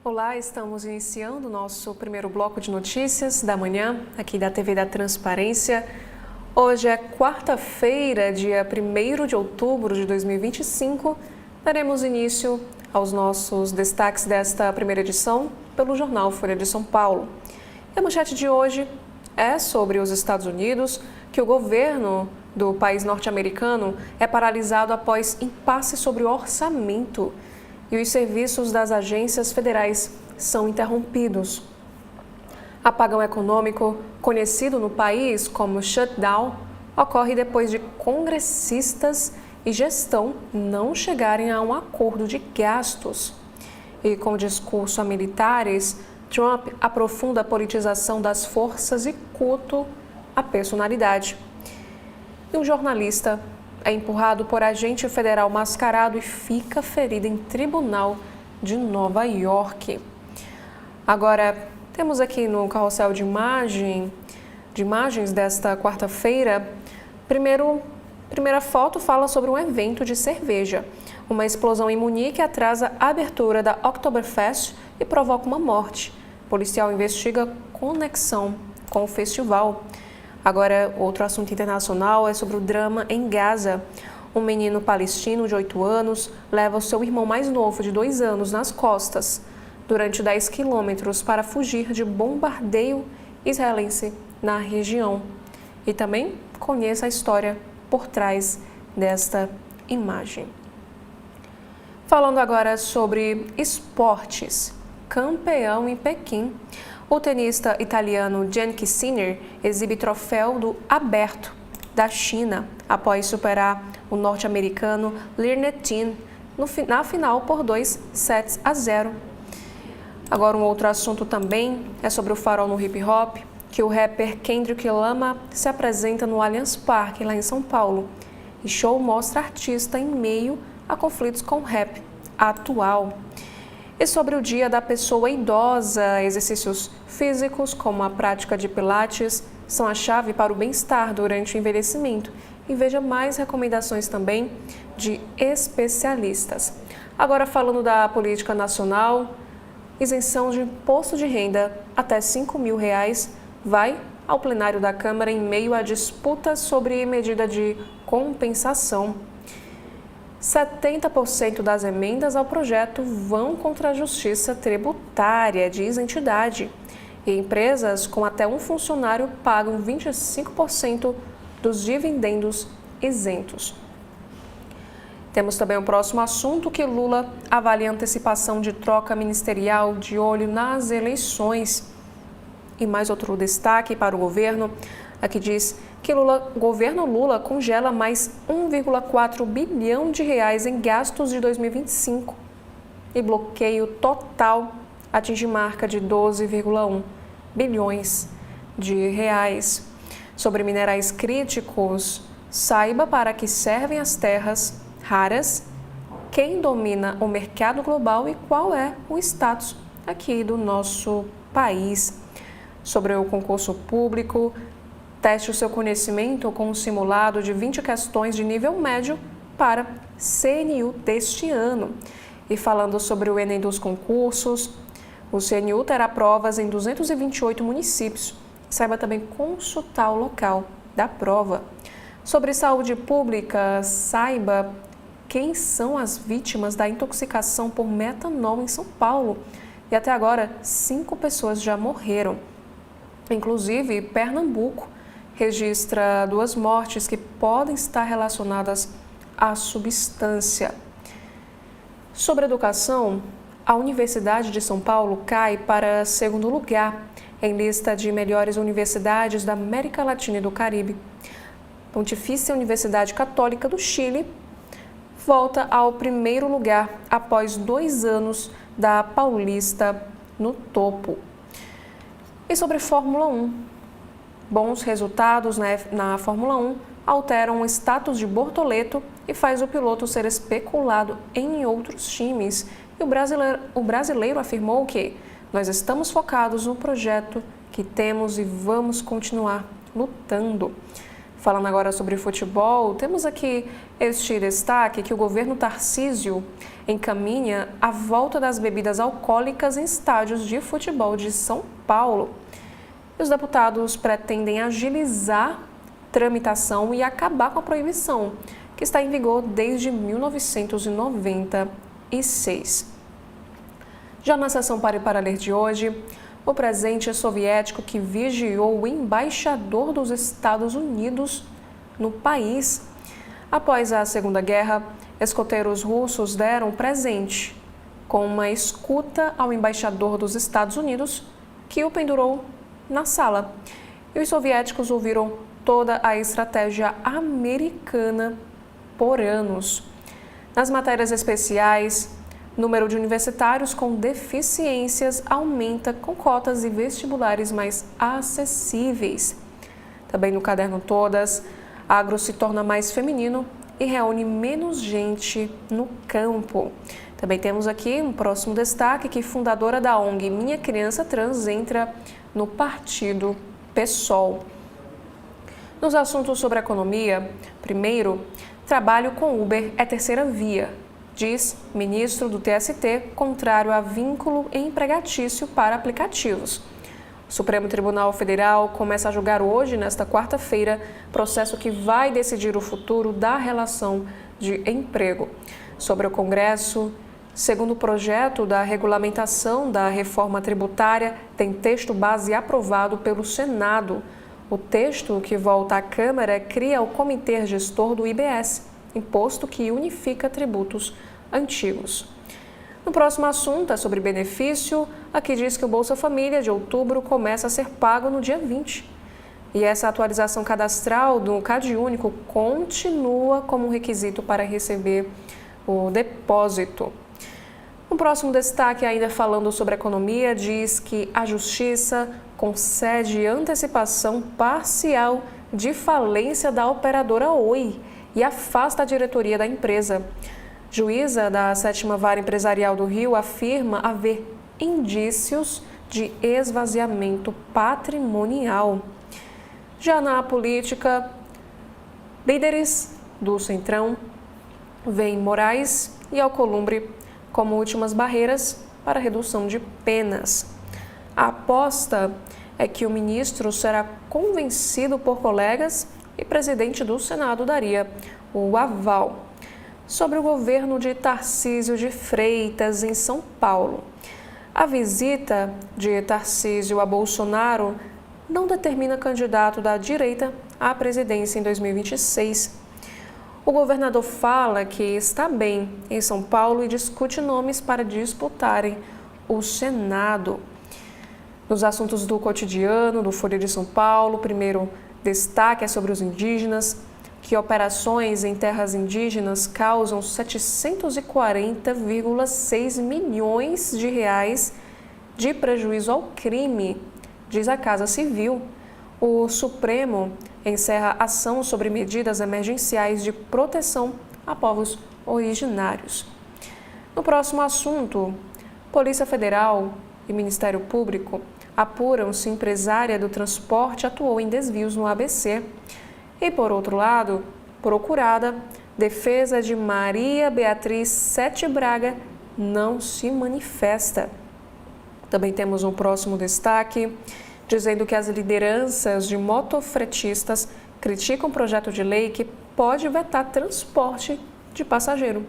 Olá, estamos iniciando o nosso primeiro bloco de notícias da manhã, aqui da TV da Transparência. Hoje é quarta-feira, dia 1º de outubro de 2025. Daremos início aos nossos destaques desta primeira edição pelo jornal Folha de São Paulo. E a manchete de hoje é sobre os Estados Unidos, que o governo do país norte-americano é paralisado após impasse sobre o orçamento e os serviços das agências federais são interrompidos. Apagão econômico, conhecido no país como shutdown, ocorre depois de congressistas e gestão não chegarem a um acordo de gastos. E com discurso a militares, Trump aprofunda a politização das forças e culto à personalidade. E um jornalista é empurrado por agente federal mascarado e fica ferido em tribunal de Nova York. Agora, temos aqui no carrossel de imagens desta quarta-feira. Primeira foto fala sobre um evento de cerveja. Uma explosão em Munique atrasa a abertura da Oktoberfest e provoca uma morte. O policial investiga conexão com o festival. Agora, outro assunto internacional é sobre o drama em Gaza. Um menino palestino de 8 anos leva o seu irmão mais novo, de 2 anos, nas costas durante 10 quilômetros para fugir de bombardeio israelense na região. E também conheça a história por trás desta imagem. Falando agora sobre esportes. Campeão em Pequim. O tenista italiano Jannik Sinner exibe troféu do Aberto da China após superar o norte-americano Liren Tin na final por 2-0. Agora um outro assunto também é sobre o farol no hip hop, que o rapper Kendrick Lamar se apresenta no Allianz Parque, lá em São Paulo. E show mostra artista em meio a conflitos com o rap atual. E sobre o Dia da Pessoa Idosa, exercícios físicos, como a prática de pilates, são a chave para o bem-estar durante o envelhecimento. E veja mais recomendações também de especialistas. Agora falando da política nacional, isenção de imposto de renda até R$ 5.000 vai ao plenário da Câmara em meio à disputa sobre medida de compensação. 70% das emendas ao projeto vão contra a Justiça Tributária, diz a entidade. E empresas com até um funcionário pagam 25% dos dividendos isentos. Temos também o próximo assunto, que Lula avalia antecipação de troca ministerial de olho nas eleições. E mais outro destaque para o governo, aqui diz que governo Lula congela mais 1,4 bilhão de reais em gastos de 2025 e bloqueio total atinge marca de 12,1 bilhões de reais. Sobre minerais críticos, saiba para que servem as terras raras, quem domina o mercado global e qual é o status aqui do nosso país. Sobre o concurso público, teste o seu conhecimento com um simulado de 20 questões de nível médio para CNU deste ano. E falando sobre o Enem dos concursos, o CNU terá provas em 228 municípios. Saiba também consultar o local da prova. Sobre saúde pública, saiba quem são as vítimas da intoxicação por metanol em São Paulo. E até agora, 5 pessoas já morreram. Inclusive, Pernambuco registra 2 mortes que podem estar relacionadas à substância. Sobre educação, a Universidade de São Paulo cai para 2º lugar em lista de melhores universidades da América Latina e do Caribe. Pontifícia Universidade Católica do Chile volta ao 1º lugar após 2 anos da Paulista no topo. E sobre Fórmula 1, bons resultados na Fórmula 1 alteram o status de Bortoleto e faz o piloto ser especulado em outros times. E o brasileiro afirmou que nós estamos focados no projeto que temos e vamos continuar lutando. Falando agora sobre futebol, temos aqui este destaque que o governo Tarcísio encaminha a volta das bebidas alcoólicas em estádios de futebol de São Paulo. Os deputados pretendem agilizar tramitação e acabar com a proibição, que está em vigor desde 1996. Já na sessão Pare para Ler de hoje, o presidente soviético que vigiou o embaixador dos Estados Unidos no país. Após a Segunda Guerra, escoteiros russos deram presente com uma escuta ao embaixador dos Estados Unidos, que o pendurou na sala. E os soviéticos ouviram toda a estratégia americana por anos. Nas matérias especiais, o número de universitários com deficiências aumenta com cotas e vestibulares mais acessíveis. Também no caderno Todas, agro se torna mais feminino e reúne menos gente no campo. Também temos aqui um próximo destaque que fundadora da ONG Minha Criança Trans entra no partido PSOL. Nos assuntos sobre economia, primeiro, trabalho com Uber é terceira via, diz ministro do TST, contrário a vínculo empregatício para aplicativos. O Supremo Tribunal Federal começa a julgar hoje, nesta quarta-feira, processo que vai decidir o futuro da relação de emprego. Sobre o Congresso, segundo o projeto da regulamentação da reforma tributária, tem texto base aprovado pelo Senado. O texto que volta à Câmara cria o Comitê Gestor do IBS, imposto que unifica tributos antigos. No próximo assunto é sobre benefício. Aqui diz que o Bolsa Família de outubro começa a ser pago no dia 20. E essa atualização cadastral do CadÚnico continua como requisito para receber o depósito. Um próximo destaque, ainda falando sobre economia, diz que a Justiça concede antecipação parcial de falência da operadora Oi e afasta a diretoria da empresa. Juíza da 7ª Vara Empresarial do Rio afirma haver indícios de esvaziamento patrimonial. Já na política, líderes do Centrão veem Moraes e Alcolumbre como últimas barreiras para redução de penas. A aposta é que o ministro será convencido por colegas e presidente do Senado daria o aval. Sobre o governo de Tarcísio de Freitas em São Paulo. A visita de Tarcísio a Bolsonaro não determina candidato da direita à presidência em 2026. O governador fala que está bem em São Paulo e discute nomes para disputarem o Senado. Nos assuntos do cotidiano do Folha de São Paulo, o primeiro destaque é sobre os indígenas, que operações em terras indígenas causam 740,6 milhões de reais de prejuízo ao crime, diz a Casa Civil. O Supremo encerra ação sobre medidas emergenciais de proteção a povos originários. No próximo assunto, Polícia Federal e Ministério Público apuram se empresária do transporte atuou em desvios no ABC. E, por outro lado, procurada, defesa de Maria Beatriz Sete Braga não se manifesta. Também temos um próximo destaque, dizendo que as lideranças de motofretistas criticam um projeto de lei que pode vetar transporte de passageiro.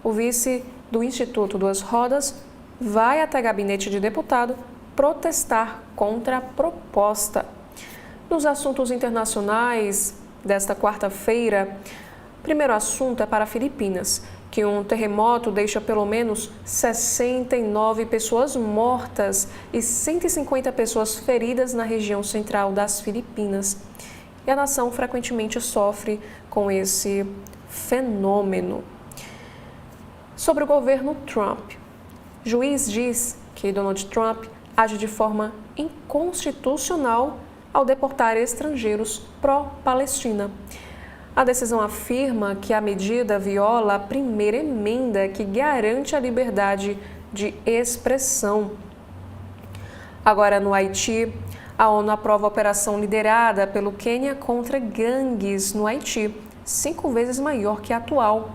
O vice do Instituto Duas Rodas vai até gabinete de deputado protestar contra a proposta. Nos assuntos internacionais desta quarta-feira, o primeiro assunto é para Filipinas, que um terremoto deixa pelo menos 69 pessoas mortas e 150 pessoas feridas na região central das Filipinas. E a nação frequentemente sofre com esse fenômeno. Sobre o governo Trump, juiz diz que Donald Trump age de forma inconstitucional ao deportar estrangeiros pró-Palestina. A decisão afirma que a medida viola a primeira emenda que garante a liberdade de expressão. Agora, no Haiti, A ONU aprova a operação liderada pelo Quênia contra gangues no Haiti, 5 vezes maior que a atual.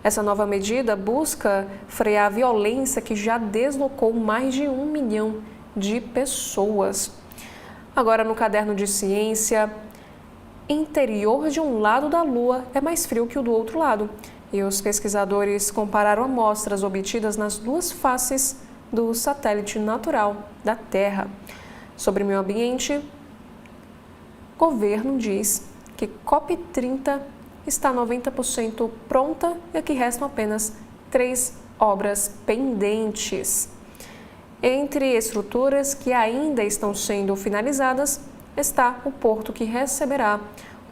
Essa nova medida busca frear a violência que já deslocou mais de 1 milhão de pessoas. Agora, no caderno de ciência, interior de um lado da Lua é mais frio que o do outro lado. E os pesquisadores compararam amostras obtidas nas duas faces do satélite natural da Terra. Sobre meio ambiente, o governo diz que COP30 está 90% pronta e que restam apenas 3 obras pendentes. Entre estruturas que ainda estão sendo finalizadas está o porto que receberá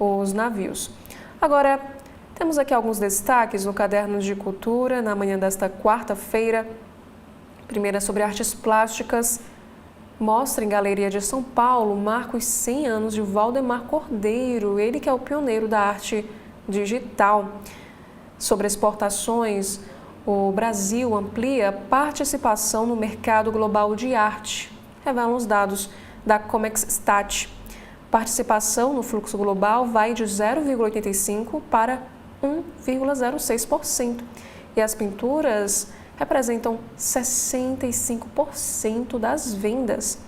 os navios. Agora, temos aqui alguns destaques no Caderno de Cultura na manhã desta quarta-feira. Primeira sobre artes plásticas. Mostra em Galeria de São Paulo marca os 100 anos de Valdemar Cordeiro, ele que é o pioneiro da arte digital. Sobre exportações, o Brasil amplia participação no mercado global de arte, revelam os dados da Comexstat. Participação no fluxo global vai de 0,85% para 1,06%. E as pinturas representam 65% das vendas.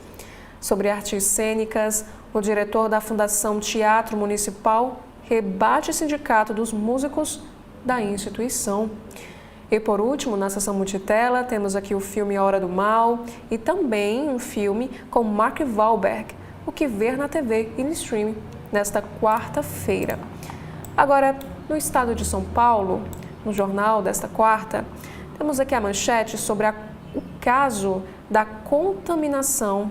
Sobre artes cênicas, o diretor da Fundação Teatro Municipal rebate o sindicato dos músicos da instituição. E por último, na seção multitela, temos aqui o filme A Hora do Mal e também um filme com Mark Wahlberg, O que Ver na TV e no streaming, nesta quarta-feira. Agora, no estado de São Paulo, no jornal desta quarta, temos aqui a manchete sobre o caso da contaminação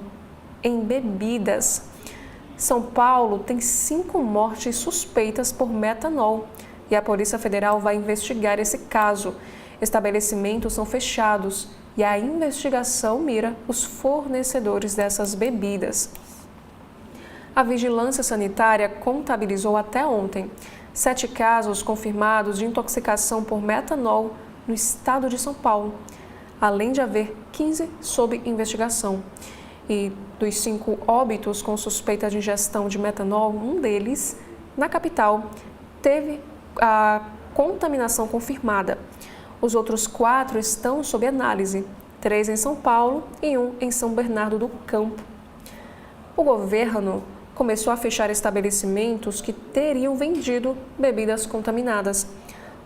em bebidas. São Paulo tem 5 mortes suspeitas por metanol e a Polícia Federal vai investigar esse caso. Estabelecimentos são fechados e a investigação mira os fornecedores dessas bebidas. A Vigilância Sanitária contabilizou até ontem 7 casos confirmados de intoxicação por metanol no estado de São Paulo, além de haver 15 sob investigação. E dos 5 óbitos com suspeita de ingestão de metanol, um deles, na capital, teve a contaminação confirmada. Os outros 4 estão sob análise, 3 em São Paulo e 1 em São Bernardo do Campo. O governo começou a fechar estabelecimentos que teriam vendido bebidas contaminadas.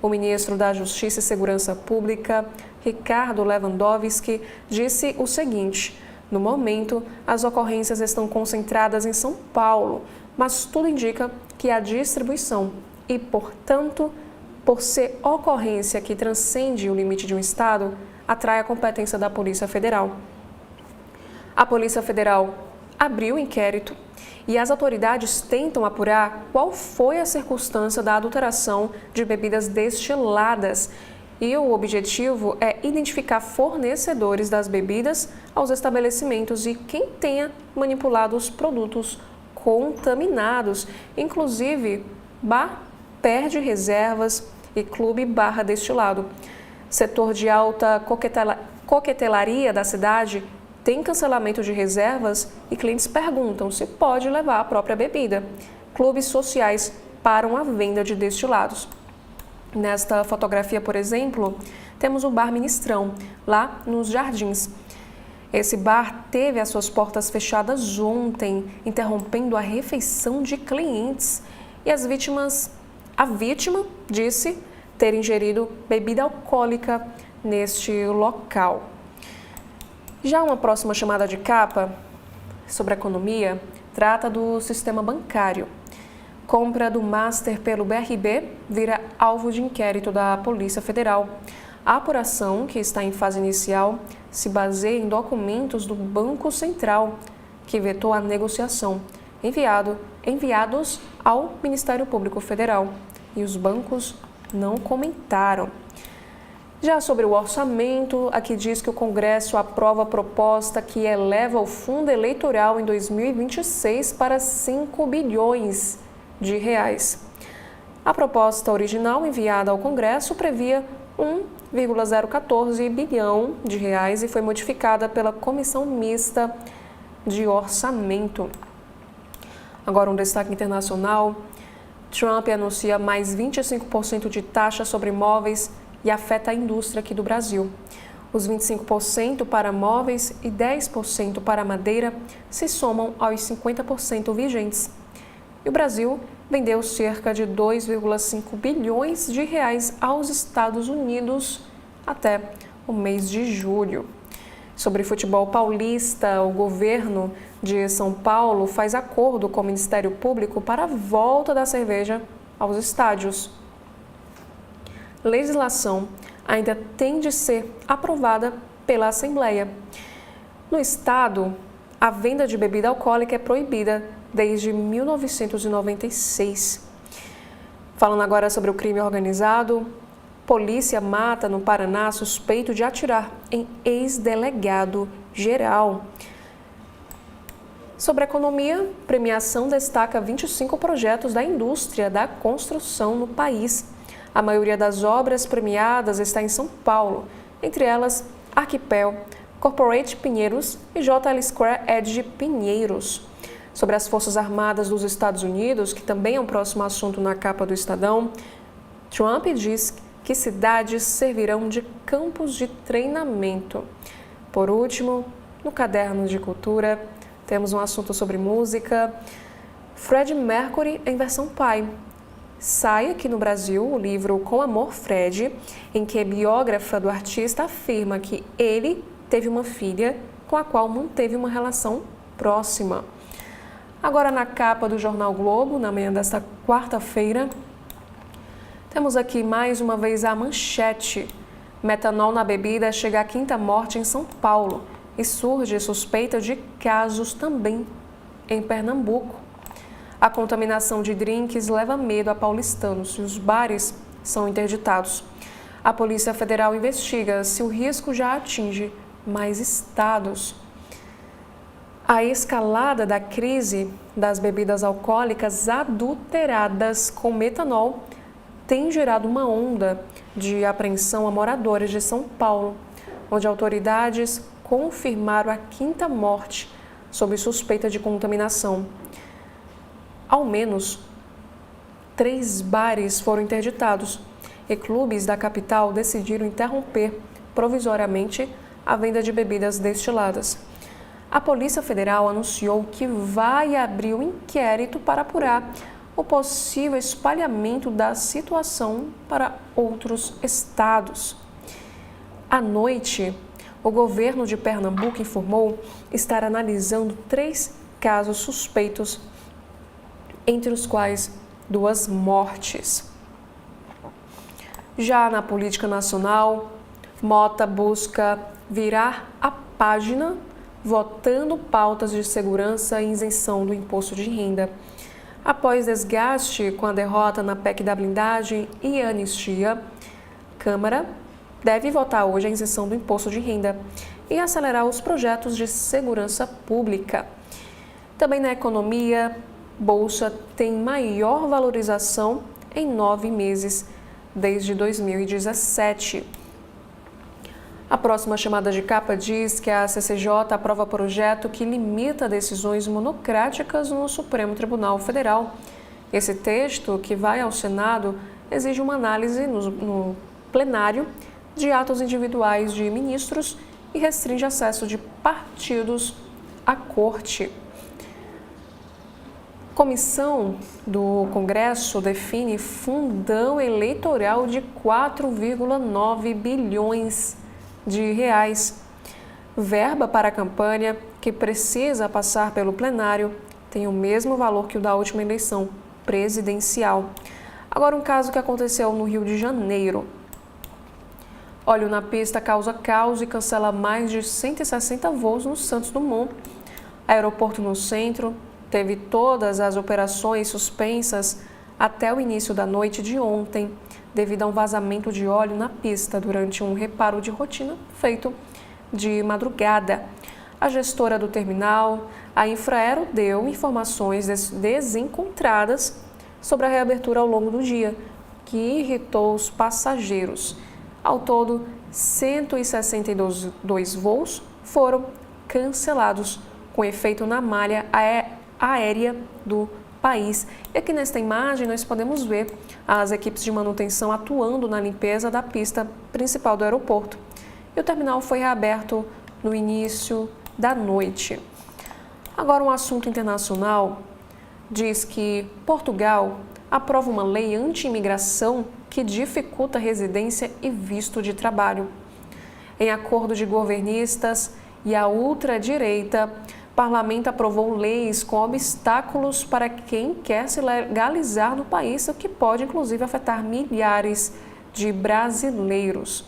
O ministro da Justiça e Segurança Pública, Ricardo Lewandowski, disse o seguinte: no momento, as ocorrências estão concentradas em São Paulo, mas tudo indica que a distribuição e, portanto, por ser ocorrência que transcende o limite de um estado, atrai a competência da Polícia Federal. A Polícia Federal abriu o inquérito e as autoridades tentam apurar qual foi a circunstância da adulteração de bebidas destiladas. E o objetivo é identificar fornecedores das bebidas aos estabelecimentos e quem tenha manipulado os produtos contaminados, inclusive bar perde reservas e clube barra destilado. Setor de alta coquetelaria da cidade tem cancelamento de reservas e clientes perguntam se pode levar a própria bebida. Clubes sociais param a venda de destilados. Nesta fotografia, por exemplo, temos o Bar Ministrão, lá nos Jardins. Esse bar teve as suas portas fechadas ontem, interrompendo a refeição de clientes. E a vítima disse ter ingerido bebida alcoólica neste local. Já uma próxima chamada de capa sobre a economia trata do sistema bancário. Compra do Master pelo BRB vira alvo de inquérito da Polícia Federal. A apuração, que está em fase inicial, se baseia em documentos do Banco Central, que vetou a negociação, enviados ao Ministério Público Federal. E os bancos não comentaram. Já sobre o orçamento, aqui diz que o Congresso aprova a proposta que eleva o fundo eleitoral em 2026 para 5 bilhões de reais. A proposta original enviada ao Congresso previa 1,014 bilhão de reais e foi modificada pela Comissão Mista de Orçamento. Agora um destaque internacional. Trump anuncia mais 25% de taxa sobre imóveis e afeta a indústria aqui do Brasil. Os 25% para móveis e 10% para madeira se somam aos 50% vigentes. E o Brasil vendeu cerca de 2,5 bilhões de reais aos Estados Unidos até o mês de julho. Sobre futebol paulista, o governo de São Paulo faz acordo com o Ministério Público para a volta da cerveja aos estádios. Legislação ainda tem de ser aprovada pela Assembleia. No estado, a venda de bebida alcoólica é proibida desde 1996. Falando agora sobre o crime organizado, polícia mata no Paraná suspeito de atirar em ex-delegado geral. Sobre a economia, premiação destaca 25 projetos da indústria da construção no país. A maioria das obras premiadas está em São Paulo, entre elas Arquipel, Corporate Pinheiros e JL Square Edge Pinheiros. Sobre as Forças Armadas dos Estados Unidos, que também é um próximo assunto na capa do Estadão, Trump diz que cidades servirão de campos de treinamento. Por último, no caderno de cultura, temos um assunto sobre música. Freddie Mercury em versão pai. Sai aqui no Brasil o livro Com Amor, Fred, em que a biógrafa do artista afirma que ele teve uma filha com a qual manteve uma relação próxima. Agora na capa do Jornal Globo, na manhã desta quarta-feira, temos aqui mais uma vez a manchete. Metanol na bebida chega à 5ª morte em São Paulo e surge suspeita de casos também em Pernambuco. A contaminação de drinks leva medo a paulistanos e os bares são interditados. A Polícia Federal investiga se o risco já atinge mais estados. A escalada da crise das bebidas alcoólicas adulteradas com metanol tem gerado uma onda de apreensão a moradores de São Paulo, onde autoridades confirmaram a 5ª morte sob suspeita de contaminação. Ao menos 3 bares foram interditados e clubes da capital decidiram interromper provisoriamente a venda de bebidas destiladas. A Polícia Federal anunciou que vai abrir um inquérito para apurar o possível espalhamento da situação para outros estados. À noite, o governo de Pernambuco informou estar analisando 3 casos suspeitos, entre os quais 2 mortes. Já na política nacional, Mota busca virar a página votando pautas de segurança e isenção do imposto de renda. Após desgaste com a derrota na PEC da blindagem e anistia, a Câmara deve votar hoje a isenção do imposto de renda e acelerar os projetos de segurança pública. Também na economia, Bolsa tem maior valorização em 9 meses, desde 2017. A próxima chamada de capa diz que a CCJ aprova projeto que limita decisões monocráticas no Supremo Tribunal Federal. Esse texto, que vai ao Senado, exige uma análise no plenário de atos individuais de ministros e restringe acesso de partidos à corte. Comissão do Congresso define fundão eleitoral de 4,9 bilhões de reais. Verba para a campanha, que precisa passar pelo plenário, tem o mesmo valor que o da última eleição presidencial. Agora, um caso que aconteceu no Rio de Janeiro. Óleo na pista causa caos e cancela mais de 160 voos no Santos Dumont. Aeroporto no centro teve todas as operações suspensas até o início da noite de ontem, devido a um vazamento de óleo na pista durante um reparo de rotina feito de madrugada. A gestora do terminal, a Infraero, deu informações desencontradas sobre a reabertura ao longo do dia, que irritou os passageiros. Ao todo, 162 voos foram cancelados, com efeito na malha aérea do país. E aqui nesta imagem nós podemos ver as equipes de manutenção atuando na limpeza da pista principal do aeroporto. E o terminal foi reaberto no início da noite. Agora, um assunto internacional diz que Portugal aprova uma lei anti-imigração que dificulta residência e visto de trabalho. Em acordo de governistas e a ultradireita, o parlamento aprovou leis com obstáculos para quem quer se legalizar no país, o que pode inclusive afetar milhares de brasileiros.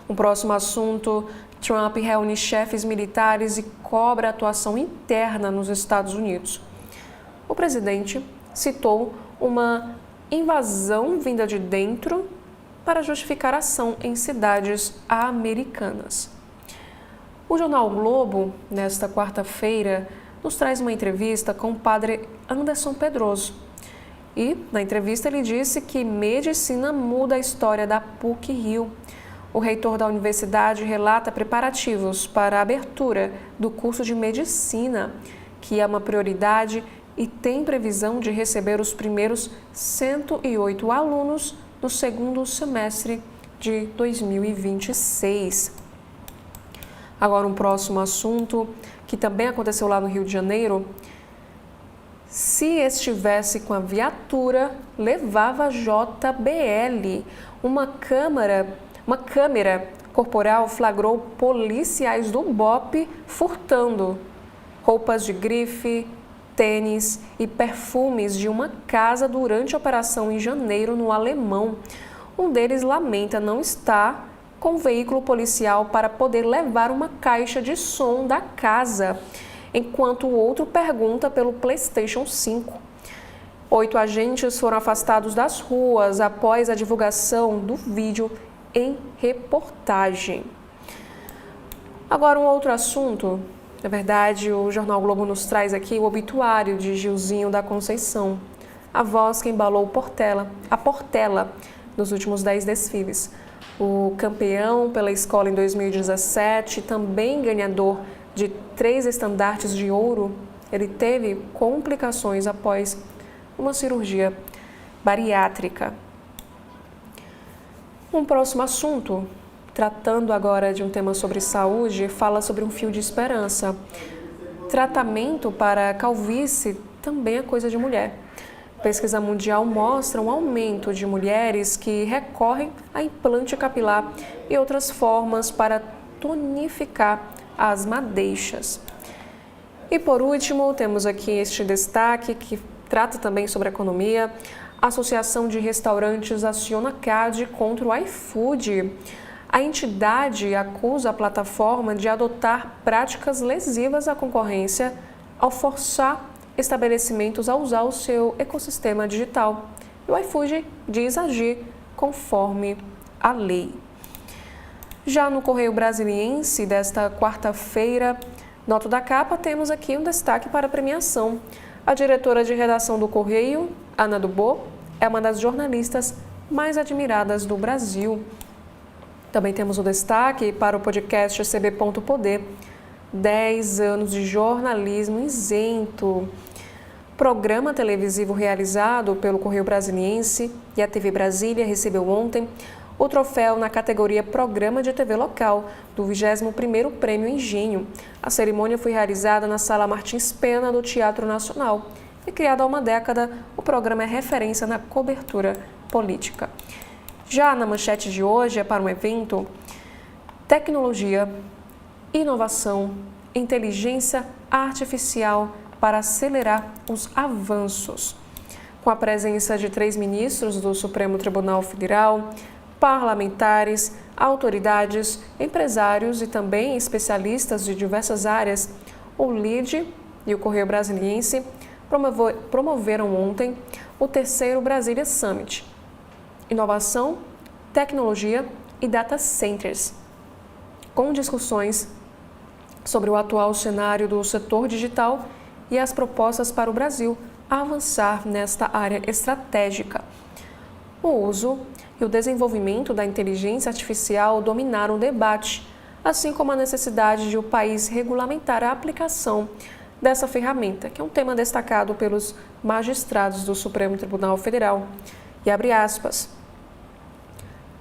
O próximo assunto: Trump reúne chefes militares e cobra atuação interna nos Estados Unidos. O presidente citou uma invasão vinda de dentro para justificar ação em cidades americanas. O jornal o Globo, nesta quarta-feira, nos traz uma entrevista com o padre Anderson Pedroso. E, na entrevista, ele disse que medicina muda a história da PUC-Rio. O reitor da universidade relata preparativos para a abertura do curso de medicina, que é uma prioridade e tem previsão de receber os primeiros 108 alunos no segundo semestre de 2026. Agora, um próximo assunto que também aconteceu lá no Rio de Janeiro: se estivesse com a viatura, levava JBL. Uma câmera corporal flagrou policiais do BOPE furtando roupas de grife, tênis e perfumes de uma casa durante a operação em janeiro no Alemão. Um deles lamenta não estar com o veículo policial para poder levar uma caixa de som da casa, enquanto o outro pergunta pelo PlayStation 5. 8 agentes foram afastados das ruas após a divulgação do vídeo em reportagem. Agora, um outro assunto. Na verdade, o Jornal Globo nos traz aqui o obituário de Gilzinho da Conceição, a voz que embalou a Portela nos últimos 10 desfiles. O campeão pela escola em 2017, também ganhador de 3 estandartes de ouro, ele teve complicações após uma cirurgia bariátrica. Um próximo assunto, tratando agora de um tema sobre saúde, fala sobre um fio de esperança. Tratamento para calvície também é coisa de mulher. Pesquisa mundial mostra um aumento de mulheres que recorrem a implante capilar e outras formas para tonificar as madeixas. E por último, temos aqui este destaque que trata também sobre economia. A Associação de Restaurantes aciona CAD contra o iFood. A entidade acusa a plataforma de adotar práticas lesivas à concorrência ao forçar estabelecimentos a usar o seu ecossistema digital. E o iFood diz agir conforme a lei. Já no Correio Brasiliense desta quarta-feira, nota da capa, temos aqui um destaque para a premiação. A diretora de redação do Correio, Ana Dubô, é uma das jornalistas mais admiradas do Brasil. Também temos o destaque para o podcast CB.poder, 10 anos de jornalismo isento. Programa televisivo realizado pelo Correio Brasiliense e a TV Brasília recebeu ontem o troféu na categoria Programa de TV Local do 21º Prêmio Engenho. A cerimônia foi realizada na Sala Martins Pena do Teatro Nacional. E criado há uma década, o programa é referência na cobertura política. Já na manchete de hoje é para um evento: tecnologia, inovação, inteligência artificial para acelerar os avanços. Com a presença de 3 ministros do Supremo Tribunal Federal, parlamentares, autoridades, empresários e também especialistas de diversas áreas, o LIDE e o Correio Brasiliense promoveram ontem o 3º Brasília Summit. Inovação, tecnologia e data centers, com discussões sobre o atual cenário do setor digital e as propostas para o Brasil avançar nesta área estratégica. O uso e o desenvolvimento da inteligência artificial dominaram o debate, assim como a necessidade de o país regulamentar a aplicação dessa ferramenta, que é um tema destacado pelos magistrados do Supremo Tribunal Federal. E abre aspas.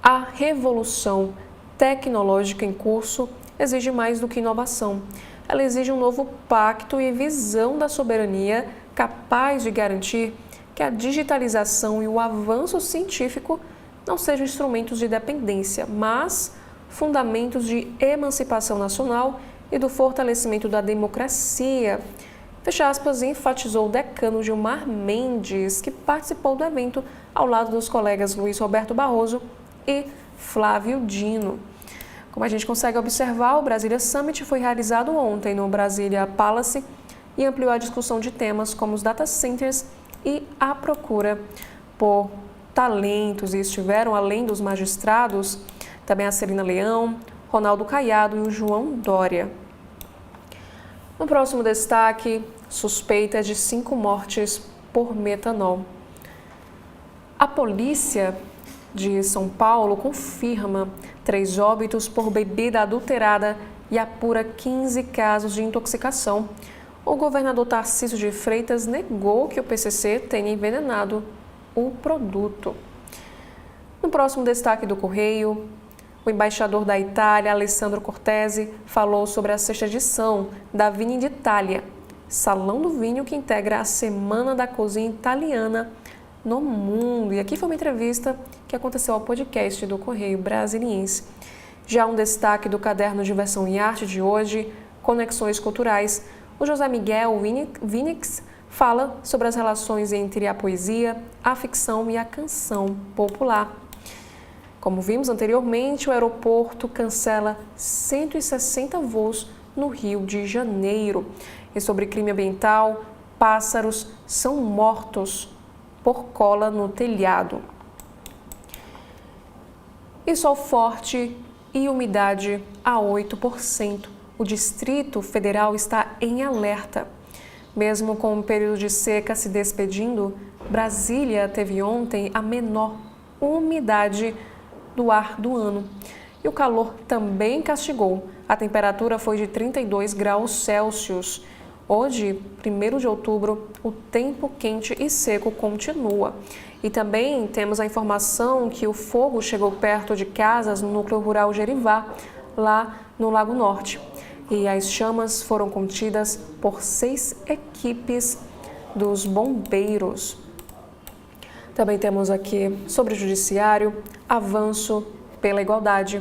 A revolução tecnológica em curso exige mais do que inovação. Ela exige um novo pacto e visão da soberania capaz de garantir que a digitalização e o avanço científico não sejam instrumentos de dependência, mas fundamentos de emancipação nacional e do fortalecimento da democracia. Fecha aspas, enfatizou o decano Gilmar Mendes, que participou do evento ao lado dos colegas Luiz Roberto Barroso e Flávio Dino. Como a gente consegue observar, o Brasília Summit foi realizado ontem no Brasília Palace e ampliou a discussão de temas como os data centers e a procura por talentos. E estiveram, além dos magistrados, também a Celina Leão, Ronaldo Caiado e o João Dória. No próximo destaque, suspeita de 5 mortes por metanol. A polícia de São Paulo confirma 3 óbitos por bebida adulterada e apura 15 casos de intoxicação. O governador Tarcísio de Freitas negou que o PCC tenha envenenado o produto. No próximo destaque do Correio, o embaixador da Itália, Alessandro Cortesi, falou sobre a 6ª edição da Vini d'Italia, salão do vinho que integra a Semana da Cozinha Italiana no mundo. E aqui foi uma entrevista que aconteceu ao podcast do Correio Brasiliense. Já um destaque do caderno de versão em arte de hoje, Conexões Culturais, o José Miguel Vinix fala sobre as relações entre a poesia, a ficção e a canção popular. Como vimos anteriormente, o aeroporto cancela 160 voos no Rio de Janeiro. E sobre crime ambiental, pássaros são mortos por cola no telhado. E sol forte e umidade a 8%. O Distrito Federal está em alerta. Mesmo com o período de seca se despedindo, Brasília teve ontem a menor umidade do ar do ano. E o calor também castigou. A temperatura foi de 32 graus Celsius. Hoje, 1º de outubro, o tempo quente e seco continua. E também temos a informação que o fogo chegou perto de casas no núcleo rural Gerivá, lá no Lago Norte. E as chamas foram contidas por 6 equipes dos bombeiros. Também temos aqui sobre o judiciário, avanço pela igualdade.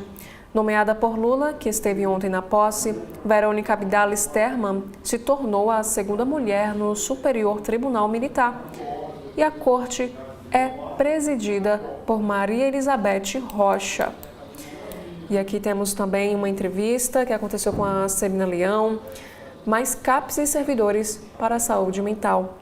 Nomeada por Lula, que esteve ontem na posse, Verônica Abdala Sterman se tornou a 2ª mulher no Superior Tribunal Militar. E a corte é presidida por Maria Elizabeth Rocha. E aqui temos também uma entrevista que aconteceu com a Celina Leão, mais CAPs e servidores para a saúde mental.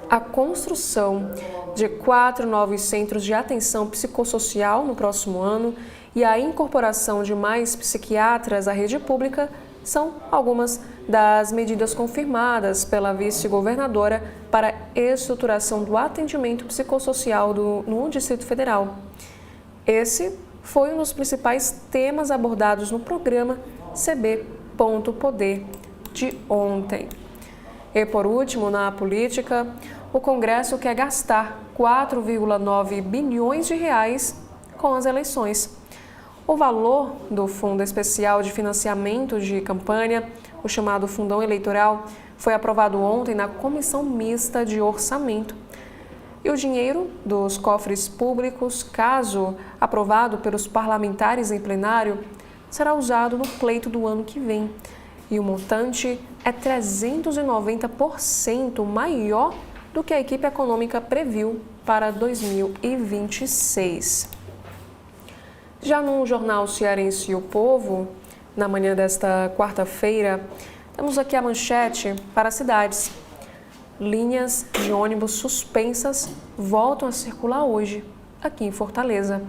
A construção de 4 novos centros de atenção psicossocial no próximo ano e a incorporação de mais psiquiatras à rede pública são algumas das medidas confirmadas pela vice-governadora para a estruturação do atendimento psicossocial no Distrito Federal. Esse foi um dos principais temas abordados no programa CB.Poder de ontem. E por último, na política, o Congresso quer gastar 4,9 bilhões de reais com as eleições. O valor do Fundo Especial de Financiamento de Campanha, o chamado Fundão Eleitoral, foi aprovado ontem na Comissão Mista de Orçamento. E o dinheiro dos cofres públicos, caso aprovado pelos parlamentares em plenário, será usado no pleito do ano que vem. E o montante é 390% maior do que a equipe econômica previu para 2026. Já no jornal Cearense O Povo, na manhã desta quarta-feira, temos aqui a manchete para as cidades. Linhas de ônibus suspensas voltam a circular hoje, aqui em Fortaleza.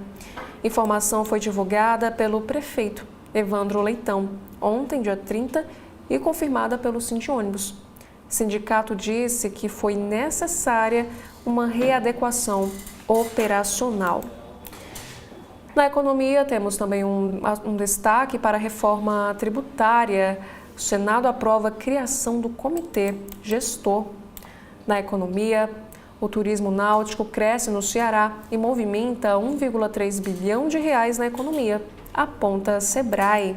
Informação foi divulgada pelo prefeito Evandro Leitão, ontem, dia 30, e confirmada pelo Sindônibus. O sindicato disse que foi necessária uma readequação operacional. Na economia, temos também um destaque para a reforma tributária o Senado aprova a criação do Comitê Gestor. Na economia, o turismo náutico cresce no Ceará e movimenta 1,3 bilhão de reais na economia, aponta Sebrae.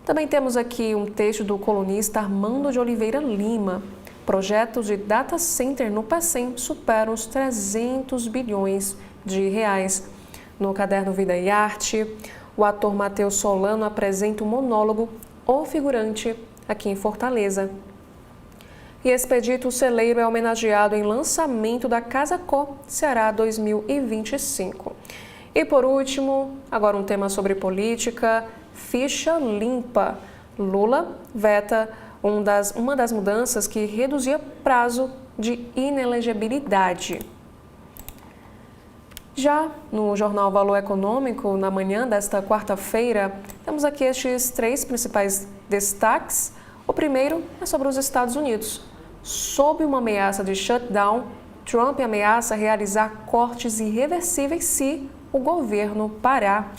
Também temos aqui um texto do colunista Armando de Oliveira Lima. Projetos de data center no Pecém superam os 300 bilhões de reais. No caderno Vida e Arte, o ator Matheus Solano apresenta um monólogo O Figurante, aqui em Fortaleza. E Expedito Celeiro é homenageado em lançamento da Casa Cor Ceará 2025. E por último, agora um tema sobre política, ficha limpa. Lula veta uma das mudanças que reduzia prazo de inelegibilidade. Já no jornal Valor Econômico, na manhã desta quarta-feira, temos aqui estes 3 principais destaques. O primeiro é sobre os Estados Unidos. Sob uma ameaça de shutdown, Trump ameaça realizar cortes irreversíveis se o governo parar.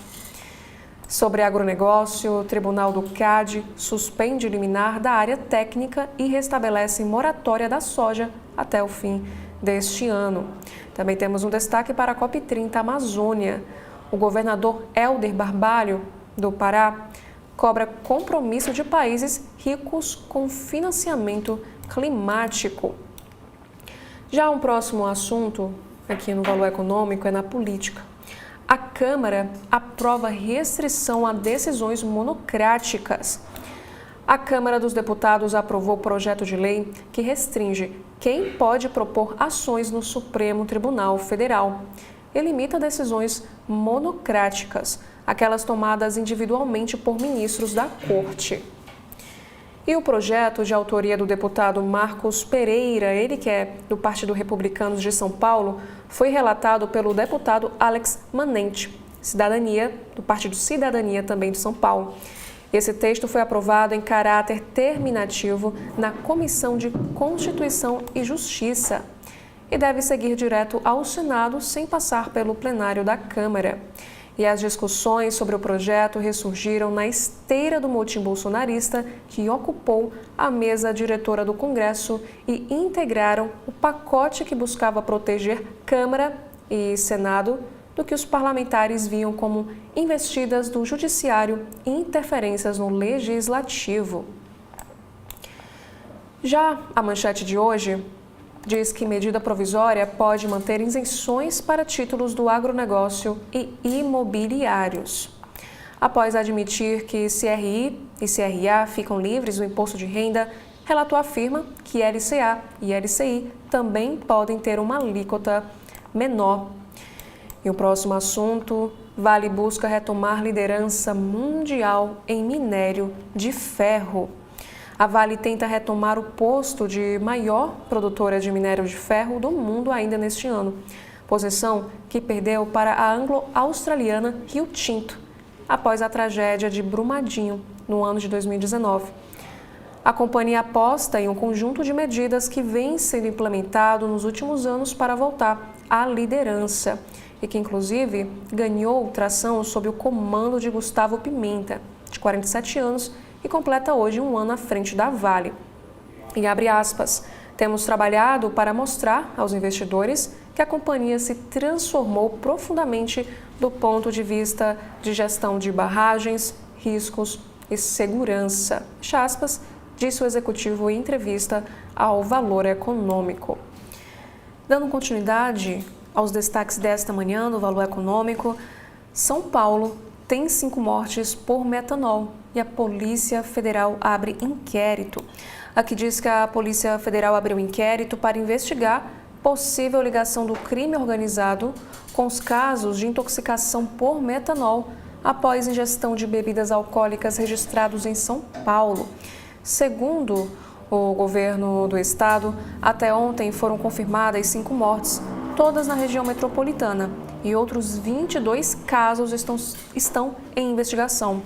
Sobre agronegócio, o Tribunal do CAD suspende liminar da área técnica e restabelece moratória da soja até o fim deste ano. Também temos um destaque para a COP30 Amazônia. O governador Helder Barbalho, do Pará, cobra compromisso de países ricos com financiamento climático. Já um próximo assunto aqui no Valor Econômico é na política. A Câmara aprova restrição a decisões monocráticas. A Câmara dos Deputados aprovou o projeto de lei que restringe quem pode propor ações no Supremo Tribunal Federal e limita decisões monocráticas, aquelas tomadas individualmente por ministros da Corte. E o projeto, de autoria do deputado Marcos Pereira, ele que é do Partido Republicano de São Paulo, foi relatado pelo deputado Alex Manente, do Partido Cidadania também de São Paulo. Esse texto foi aprovado em caráter terminativo na Comissão de Constituição e Justiça e deve seguir direto ao Senado sem passar pelo plenário da Câmara. E as discussões sobre o projeto ressurgiram na esteira do motim bolsonarista que ocupou a mesa diretora do Congresso e integraram o pacote que buscava proteger Câmara e Senado do que os parlamentares viam como investidas do Judiciário e interferências no Legislativo. Já a manchete de hoje diz que medida provisória pode manter isenções para títulos do agronegócio e imobiliários. Após admitir que CRI e CRA ficam livres do imposto de renda, relator afirma que LCA e LCI também podem ter uma alíquota menor. E o próximo assunto, Vale busca retomar liderança mundial em minério de ferro. A Vale tenta retomar o posto de maior produtora de minério de ferro do mundo ainda neste ano, posição que perdeu para a anglo-australiana Rio Tinto, após a tragédia de Brumadinho, no ano de 2019. A companhia aposta em um conjunto de medidas que vem sendo implementado nos últimos anos para voltar à liderança e que, inclusive, ganhou tração sob o comando de Gustavo Pimenta, de 47 anos, e completa hoje um ano à frente da Vale. E abre aspas, temos trabalhado para mostrar aos investidores que a companhia se transformou profundamente do ponto de vista de gestão de barragens, riscos e segurança. Fecha aspas, disse o executivo em entrevista ao Valor Econômico. Dando continuidade aos destaques desta manhã no Valor Econômico, São Paulo tem 5 mortes por metanol e a Polícia Federal abre inquérito. Aqui diz que a Polícia Federal abriu inquérito para investigar possível ligação do crime organizado com os casos de intoxicação por metanol após ingestão de bebidas alcoólicas registrados em São Paulo. Segundo o governo do estado, até ontem foram confirmadas 5 mortes, todas na região metropolitana, e outros 22 casos estão em investigação.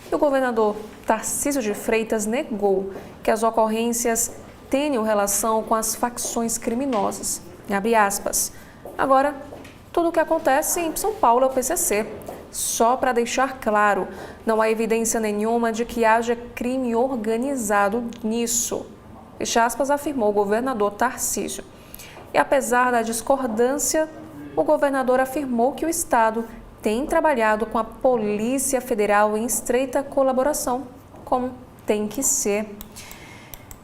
E o governador Tarcísio de Freitas negou que as ocorrências tenham relação com as facções criminosas. Abre aspas. Agora, tudo o que acontece em São Paulo é o PCC. Só para deixar claro, não há evidência nenhuma de que haja crime organizado nisso, fecha aspas, afirmou o governador Tarcísio. E apesar da discordância, o governador afirmou que o Estado tem trabalhado com a Polícia Federal em estreita colaboração, como tem que ser.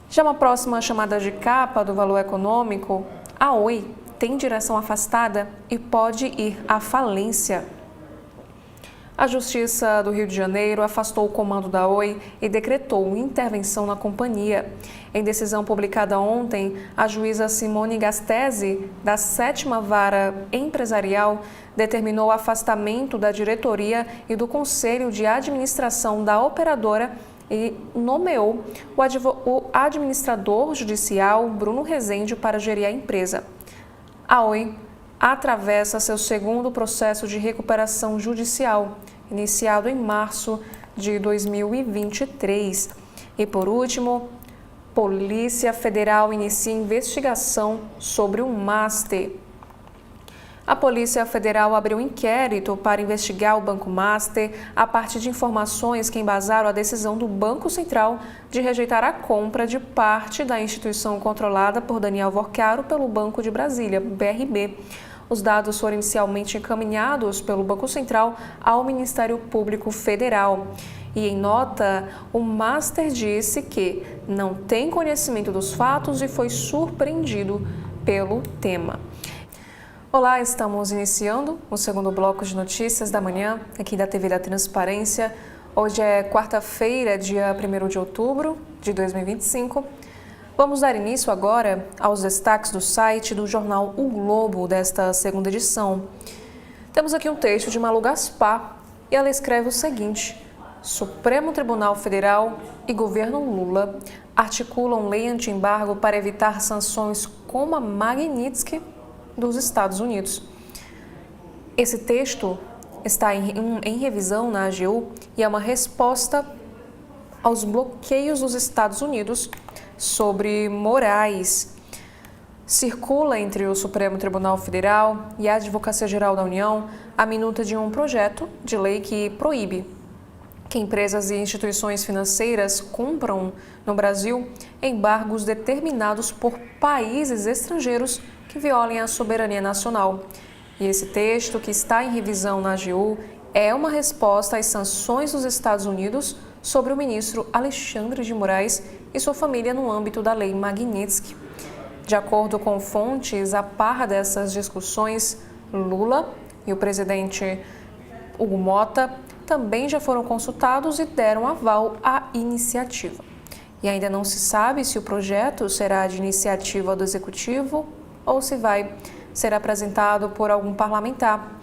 Já uma próxima chamada de capa do Valor Econômico, a Oi tem direção afastada e pode ir à falência. A Justiça do Rio de Janeiro afastou o comando da Oi e decretou intervenção na companhia. Em decisão publicada ontem, a juíza Simone Gastesi, da 7ª Vara Empresarial, determinou o afastamento da diretoria e do Conselho de Administração da operadora e nomeou o administrador judicial Bruno Rezende para gerir a empresa. A Oi atravessa seu segundo processo de recuperação judicial, iniciado em março de 2023. E, por último, Polícia Federal inicia investigação sobre o Master. A Polícia Federal abriu um inquérito para investigar o Banco Master a partir de informações que embasaram a decisão do Banco Central de rejeitar a compra de parte da instituição controlada por Daniel Vorcaro pelo Banco de Brasília, BRB. Os dados foram inicialmente encaminhados pelo Banco Central ao Ministério Público Federal. E em nota, o Master disse que não tem conhecimento dos fatos e foi surpreendido pelo tema. Olá, estamos iniciando o segundo bloco de notícias da manhã aqui da TV da Transparência. Hoje é quarta-feira, dia 1º de outubro de 2025. Vamos dar início agora aos destaques do site do jornal O Globo desta segunda edição. Temos aqui um texto de Malu Gaspar e ela escreve o seguinte: Supremo Tribunal Federal e governo Lula articulam lei anti-embargo para evitar sanções como a Magnitsky dos Estados Unidos. Esse texto está em revisão na AGU e é uma resposta aos bloqueios dos Estados Unidos sobre Moraes. Circula entre o Supremo Tribunal Federal e a Advocacia Geral da União a minuta de um projeto de lei que proíbe que empresas e instituições financeiras cumpram no Brasil embargos determinados por países estrangeiros que violem a soberania nacional. E esse texto, que está em revisão na AGU, é uma resposta às sanções dos Estados Unidos sobre o ministro Alexandre de Moraes e sua família no âmbito da lei Magnitsky. De acordo com fontes a par dessas discussões, Lula e o presidente Hugo Mota também já foram consultados e deram aval à iniciativa. E ainda não se sabe se o projeto será de iniciativa do Executivo ou se vai ser apresentado por algum parlamentar.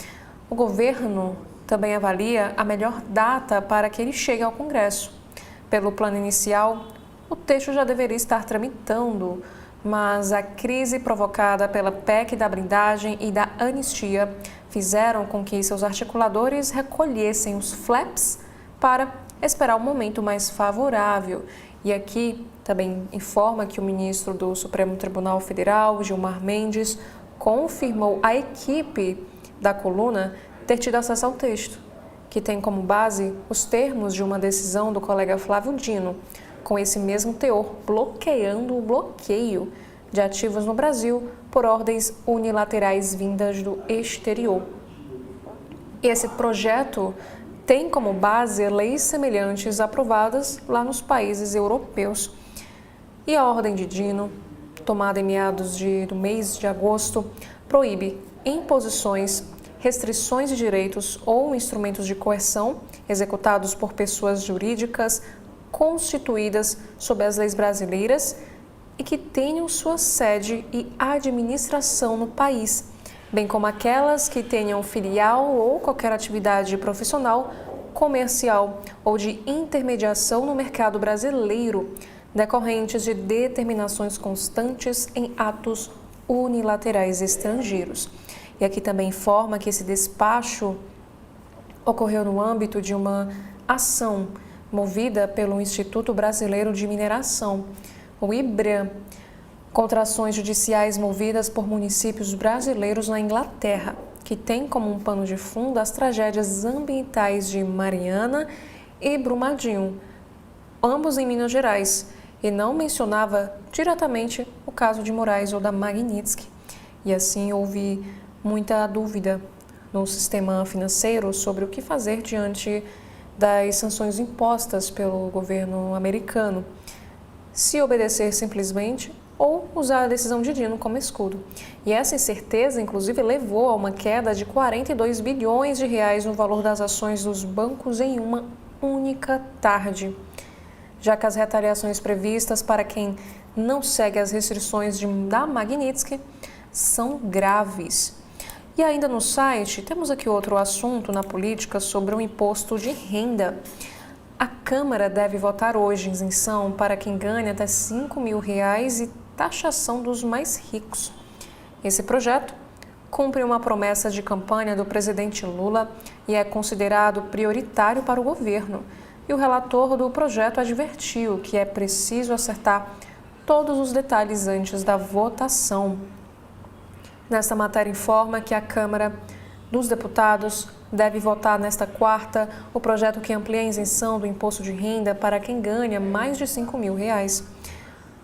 O governo também avalia a melhor data para que ele chegue ao Congresso. Pelo plano inicial, o texto já deveria estar tramitando, mas a crise provocada pela PEC da blindagem e da anistia fizeram com que seus articuladores recolhessem os flaps para esperar um momento mais favorável. E aqui também informa que o ministro do Supremo Tribunal Federal, Gilmar Mendes, confirmou à equipe da coluna ter tido acesso ao texto, que tem como base os termos de uma decisão do colega Flávio Dino, com esse mesmo teor, bloqueando o bloqueio de ativos no Brasil por ordens unilaterais vindas do exterior. Esse projeto tem como base leis semelhantes aprovadas lá nos países europeus. E a ordem de Dino, tomada em meados do mês de agosto, proíbe imposições, restrições de direitos ou instrumentos de coerção executados por pessoas jurídicas constituídas sob as leis brasileiras e que tenham sua sede e administração no país, bem como aquelas que tenham filial ou qualquer atividade profissional, comercial ou de intermediação no mercado brasileiro, decorrentes de determinações constantes em atos unilaterais estrangeiros. E aqui também informa que esse despacho ocorreu no âmbito de uma ação movida pelo Instituto Brasileiro de Mineração, o IBRAM, contra ações judiciais movidas por municípios brasileiros na Inglaterra, que tem como um pano de fundo as tragédias ambientais de Mariana e Brumadinho, ambos em Minas Gerais, e não mencionava diretamente o caso de Moraes ou da Magnitsky. E assim houve muita dúvida no sistema financeiro sobre o que fazer diante das sanções impostas pelo governo americano. Se obedecer simplesmente ou usar a decisão de Dino como escudo. E essa incerteza, inclusive, levou a uma queda de 42 bilhões de reais no valor das ações dos bancos em uma única tarde, já que as retaliações previstas para quem não segue as restrições da Magnitsky são graves. E ainda no site, temos aqui outro assunto na política sobre o imposto de renda. A Câmara deve votar hoje isenção para quem ganha até R$5.000 e taxação dos mais ricos. Esse projeto cumpre uma promessa de campanha do presidente Lula e é considerado prioritário para o governo. E o relator do projeto advertiu que é preciso acertar todos os detalhes antes da votação. Nesta matéria informa que a Câmara dos Deputados deve votar nesta quarta o projeto que amplia a isenção do imposto de renda para quem ganha mais de R$5.000.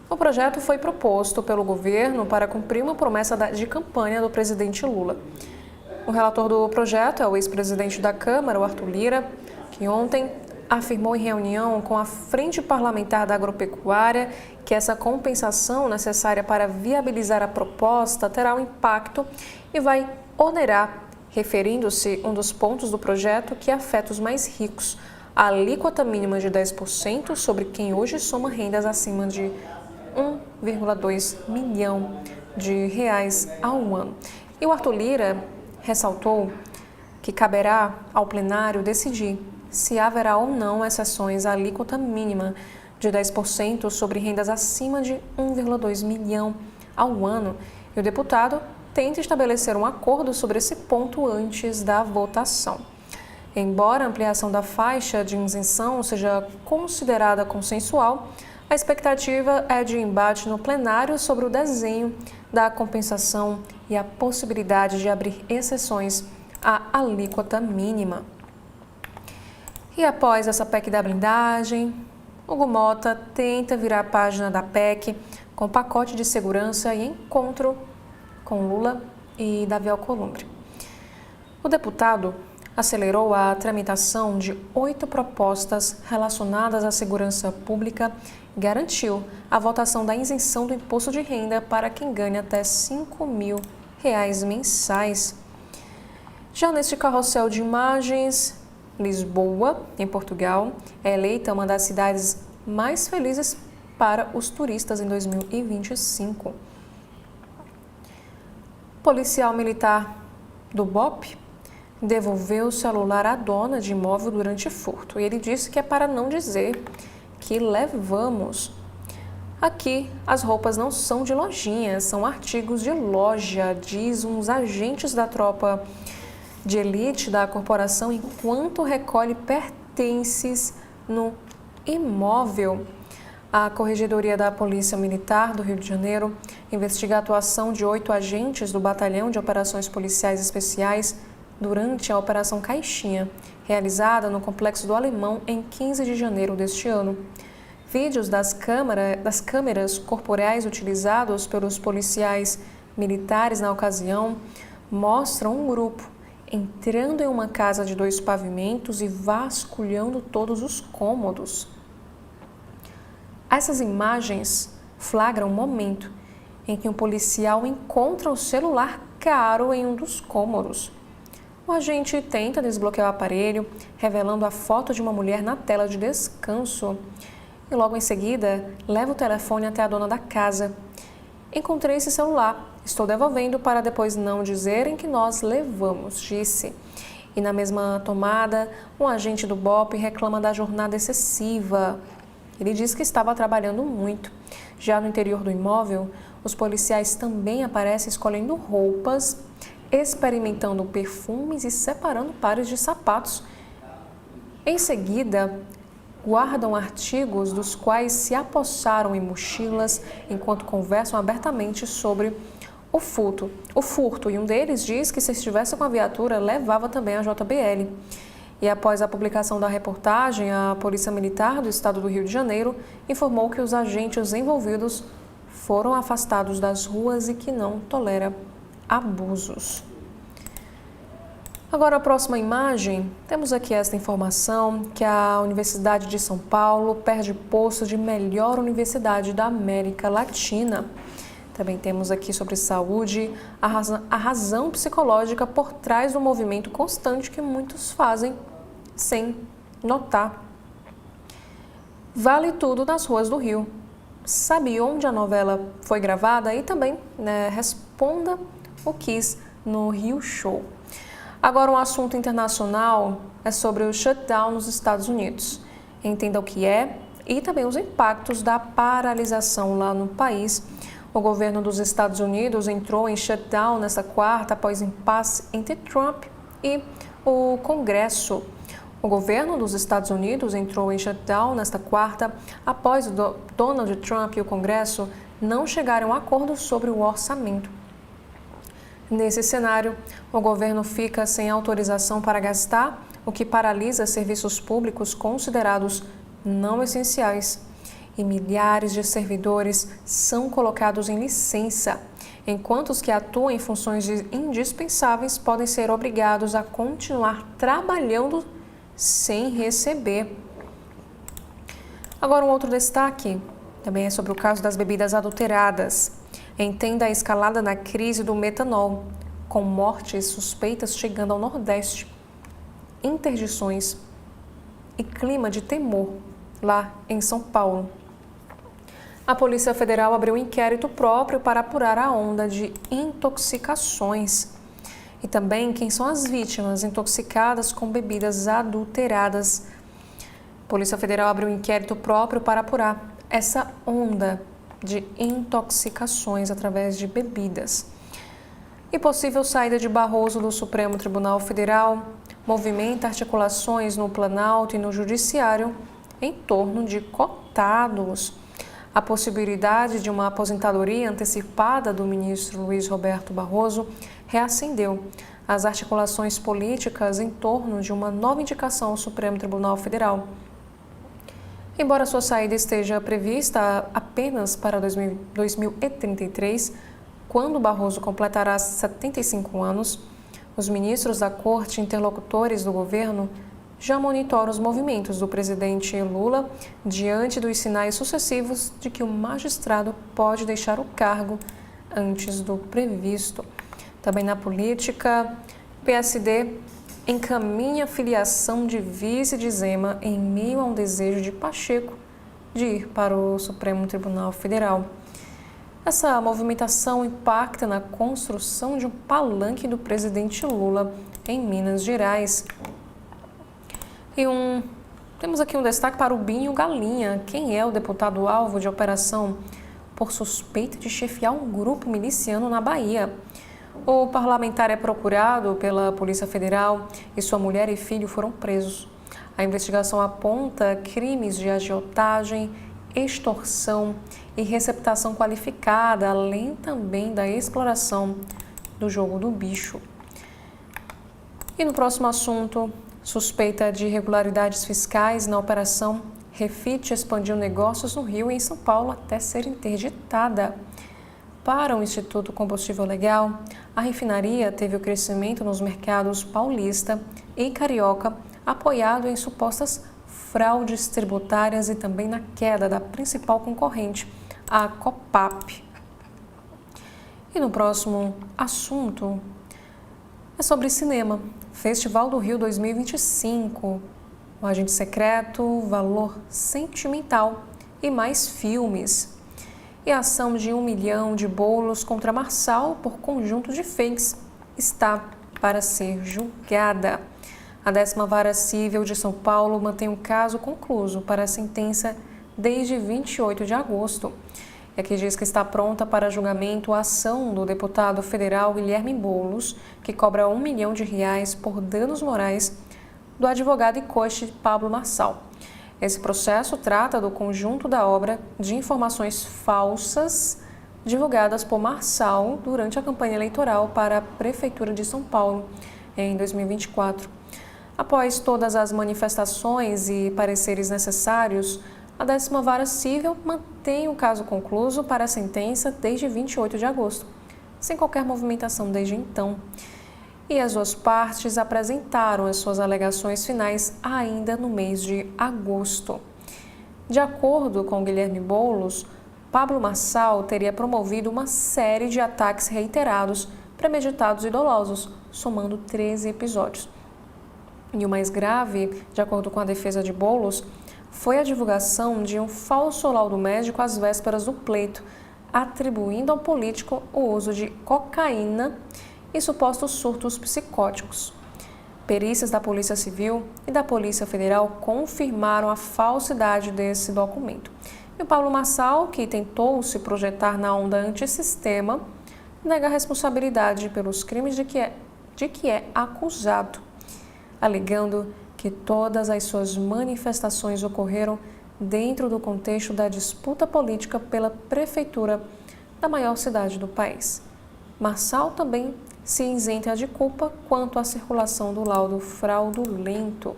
O projeto foi proposto pelo governo para cumprir uma promessa de campanha do presidente Lula. O relator do projeto é o ex-presidente da Câmara, o Arthur Lira, que ontem afirmou em reunião com a Frente Parlamentar da Agropecuária que essa compensação necessária para viabilizar a proposta terá um impacto e vai onerar, referindo-se um dos pontos do projeto que afeta os mais ricos, a alíquota mínima de 10% sobre quem hoje soma rendas acima de R$1,2 milhão ao ano. E o Arthur Lira ressaltou que caberá ao plenário decidir se haverá ou não exceções à alíquota mínima de 10% sobre rendas acima de R$1,2 milhão ao ano. E o deputado tenta estabelecer um acordo sobre esse ponto antes da votação. Embora a ampliação da faixa de isenção seja considerada consensual, a expectativa é de embate no plenário sobre o desenho da compensação e a possibilidade de abrir exceções à alíquota mínima. E após essa PEC da blindagem, Hugo Mota tenta virar a página da PEC com pacote de segurança e encontro com Lula e Davi Alcolumbre. O deputado acelerou a tramitação de 8 propostas relacionadas à segurança pública e garantiu a votação da isenção do imposto de renda para quem ganha até R$5.000 mensais. Já neste carrossel de imagens, Lisboa, em Portugal, é eleita uma das cidades mais felizes para os turistas em 2025. Policial militar do BOPE devolveu o celular à dona de imóvel durante furto. E ele disse que é para não dizer que levamos. Aqui, as roupas não são de lojinha, são artigos de loja, diz uns agentes da tropa de elite da corporação enquanto recolhe pertences no imóvel. A Corregedoria da Polícia Militar do Rio de Janeiro investiga a atuação de 8 agentes do Batalhão de Operações Policiais Especiais durante a Operação Caixinha, realizada no Complexo do Alemão em 15 de janeiro deste ano. Vídeos das câmeras corporais utilizados pelos policiais militares na ocasião mostram um grupo entrando em uma casa de 2 pavimentos e vasculhando todos os cômodos. Essas imagens flagram um momento em que um policial encontra o celular caro em um dos cômodos. O agente tenta desbloquear o aparelho, revelando a foto de uma mulher na tela de descanso. E logo em seguida, leva o telefone até a dona da casa. Encontrei esse celular. Estou devolvendo para depois não dizerem que nós levamos, disse. E na mesma tomada, um agente do BOPE reclama da jornada excessiva. Ele diz que estava trabalhando muito. Já no interior do imóvel, os policiais também aparecem escolhendo roupas, experimentando perfumes e separando pares de sapatos. Em seguida, guardam artigos dos quais se apossaram em mochilas enquanto conversam abertamente sobre o furto, e um deles diz que se estivesse com a viatura, levava também a JBL. E após a publicação da reportagem, a Polícia Militar do Estado do Rio de Janeiro informou que os agentes envolvidos foram afastados das ruas e que não tolera abusos. Agora, a próxima imagem, temos aqui esta informação que a Universidade de São Paulo perde posto de melhor universidade da América Latina. Também temos aqui sobre saúde, a razão psicológica por trás do movimento constante que muitos fazem sem notar. Vale tudo nas ruas do Rio. Sabe onde a novela foi gravada? E também, responda o quiz no Rio Show. Agora, um assunto internacional é sobre o shutdown nos Estados Unidos. Entenda o que é e também os impactos da paralisação lá no país. O governo dos Estados Unidos entrou em shutdown nesta quarta após impasse entre Trump e o Congresso. O governo dos Estados Unidos entrou em shutdown nesta quarta após Donald Trump e o Congresso não chegarem a um acordo sobre o orçamento. Nesse cenário, o governo fica sem autorização para gastar, o que paralisa serviços públicos considerados não essenciais. E milhares de servidores são colocados em licença, enquanto os que atuam em funções indispensáveis podem ser obrigados a continuar trabalhando sem receber. Agora, um outro destaque também é sobre o caso das bebidas adulteradas. Entenda a escalada na crise do metanol, com mortes suspeitas chegando ao Nordeste, interdições e clima de temor lá em São Paulo. A Polícia Federal abriu um inquérito próprio para apurar a onda de intoxicações e também quem são as vítimas intoxicadas com bebidas adulteradas. A Polícia Federal abriu um inquérito próprio para apurar essa onda de intoxicações através de bebidas. E possível saída de Barroso do Supremo Tribunal Federal movimenta articulações no Planalto e no Judiciário em torno de cotados. A possibilidade de uma aposentadoria antecipada do ministro Luiz Roberto Barroso reacendeu as articulações políticas em torno de uma nova indicação ao Supremo Tribunal Federal. Embora sua saída esteja prevista apenas para 2033, quando Barroso completará 75 anos, os ministros da Corte, interlocutores do governo, já monitoram os movimentos do presidente Lula diante dos sinais sucessivos de que o magistrado pode deixar o cargo antes do previsto. Também na política, o PSD encaminha a filiação de vice de Zema em meio a um desejo de Pacheco de ir para o Supremo Tribunal Federal. Essa movimentação impacta na construção de um palanque do presidente Lula em Minas Gerais. E temos aqui um destaque para o Binho Galinha. Quem é o deputado alvo de operação por suspeita de chefiar um grupo miliciano na Bahia? O parlamentar é procurado pela Polícia Federal e sua mulher e filho foram presos. A investigação aponta crimes de agiotagem, extorsão e receptação qualificada, além também da exploração do jogo do bicho. E no próximo assunto, suspeita de irregularidades fiscais na operação Refit expandiu negócios no Rio e em São Paulo até ser interditada. Para o Instituto Combustível Legal, a refinaria teve o crescimento nos mercados paulista e carioca, apoiado em supostas fraudes tributárias e também na queda da principal concorrente, a Copap. E no próximo assunto é sobre cinema. Festival do Rio 2025, O Agente Secreto, Valor Sentimental e mais filmes. E a ação de 1 milhão de bolos contra Marçal por conjunto de fakes está para ser julgada. A 10ª Vara Civil de São Paulo mantém o caso concluso para a sentença desde 28 de agosto. E aqui diz que está pronta para julgamento a ação do deputado federal Guilherme Boulos, que cobra R$1 milhão por danos morais do advogado e coach Pablo Marçal. Esse processo trata do conjunto da obra de informações falsas divulgadas por Marçal durante a campanha eleitoral para a Prefeitura de São Paulo em 2024. Após todas as manifestações e pareceres necessários, a 10ª Vara Civil mantém o caso concluso para a sentença desde 28 de agosto, sem qualquer movimentação desde então. E as duas partes apresentaram as suas alegações finais ainda no mês de agosto. De acordo com Guilherme Boulos, Pablo Marçal teria promovido uma série de ataques reiterados, premeditados e dolosos, somando 13 episódios. E o mais grave, de acordo com a defesa de Boulos, foi a divulgação de um falso laudo médico às vésperas do pleito, atribuindo ao político o uso de cocaína e supostos surtos psicóticos. Perícias da Polícia Civil e da Polícia Federal confirmaram a falsidade desse documento. E o Pablo Marçal, que tentou se projetar na onda antissistema, nega a responsabilidade pelos crimes de que é acusado, alegando que todas as suas manifestações ocorreram dentro do contexto da disputa política pela prefeitura da maior cidade do país. Marçal também se isenta de culpa quanto à circulação do laudo fraudulento.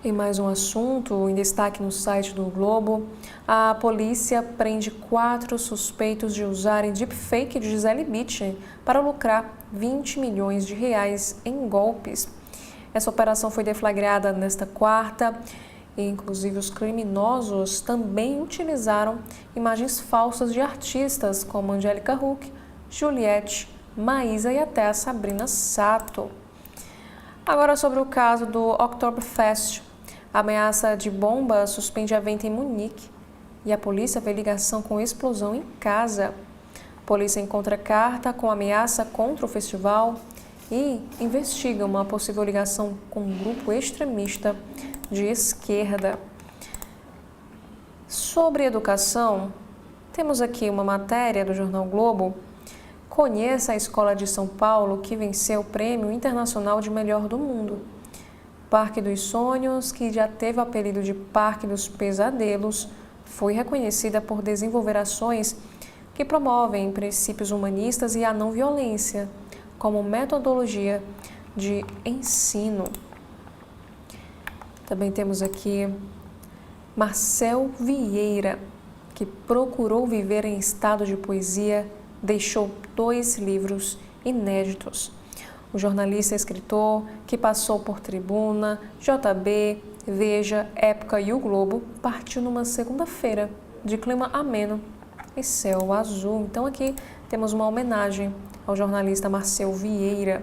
Em mais um assunto, em destaque no site do Globo, a polícia prende 4 suspeitos de usarem deepfake de Gisele Bündchen para lucrar 20 milhões de reais em golpes. Essa operação foi deflagrada nesta quarta e, inclusive, os criminosos também utilizaram imagens falsas de artistas como Angélica Huck, Juliette, Maísa e até a Sabrina Sato. Agora sobre o caso do Oktoberfest. A ameaça de bomba suspende evento em Munique e a polícia vê ligação com explosão em casa. A polícia encontra carta com ameaça contra o festival e investiga uma possível ligação com um grupo extremista de esquerda. Sobre educação, temos aqui uma matéria do jornal Globo. Conheça a Escola de São Paulo que venceu o Prêmio Internacional de Melhor do Mundo. Parque dos Sonhos, que já teve o apelido de Parque dos Pesadelos, foi reconhecida por desenvolver ações que promovem princípios humanistas e a não violência, como metodologia de ensino. Também temos aqui Marcel Vieira, que procurou viver em estado de poesia, deixou 2 livros inéditos. O jornalista e escritor, que passou por Tribuna, JB, Veja, Época e o Globo, partiu numa segunda-feira de clima ameno e céu azul. Então aqui temos uma homenagem ao jornalista Marcel Vieira.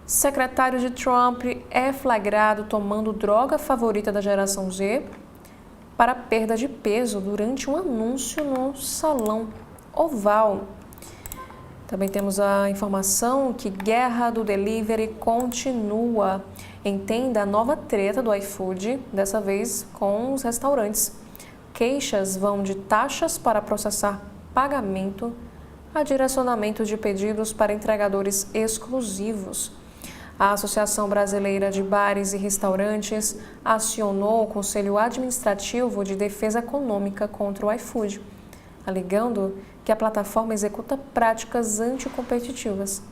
Secretário de Trump é flagrado tomando droga favorita da geração Z para perda de peso durante um anúncio no Salão Oval. Também temos a informação que guerra do delivery continua. Entenda a nova treta do iFood, dessa vez com os restaurantes. Queixas vão de taxas para processar pagamento a direcionamento de pedidos para entregadores exclusivos. A Associação Brasileira de Bares e Restaurantes acionou o Conselho Administrativo de Defesa Econômica contra o iFood, alegando que a plataforma executa práticas anticompetitivas.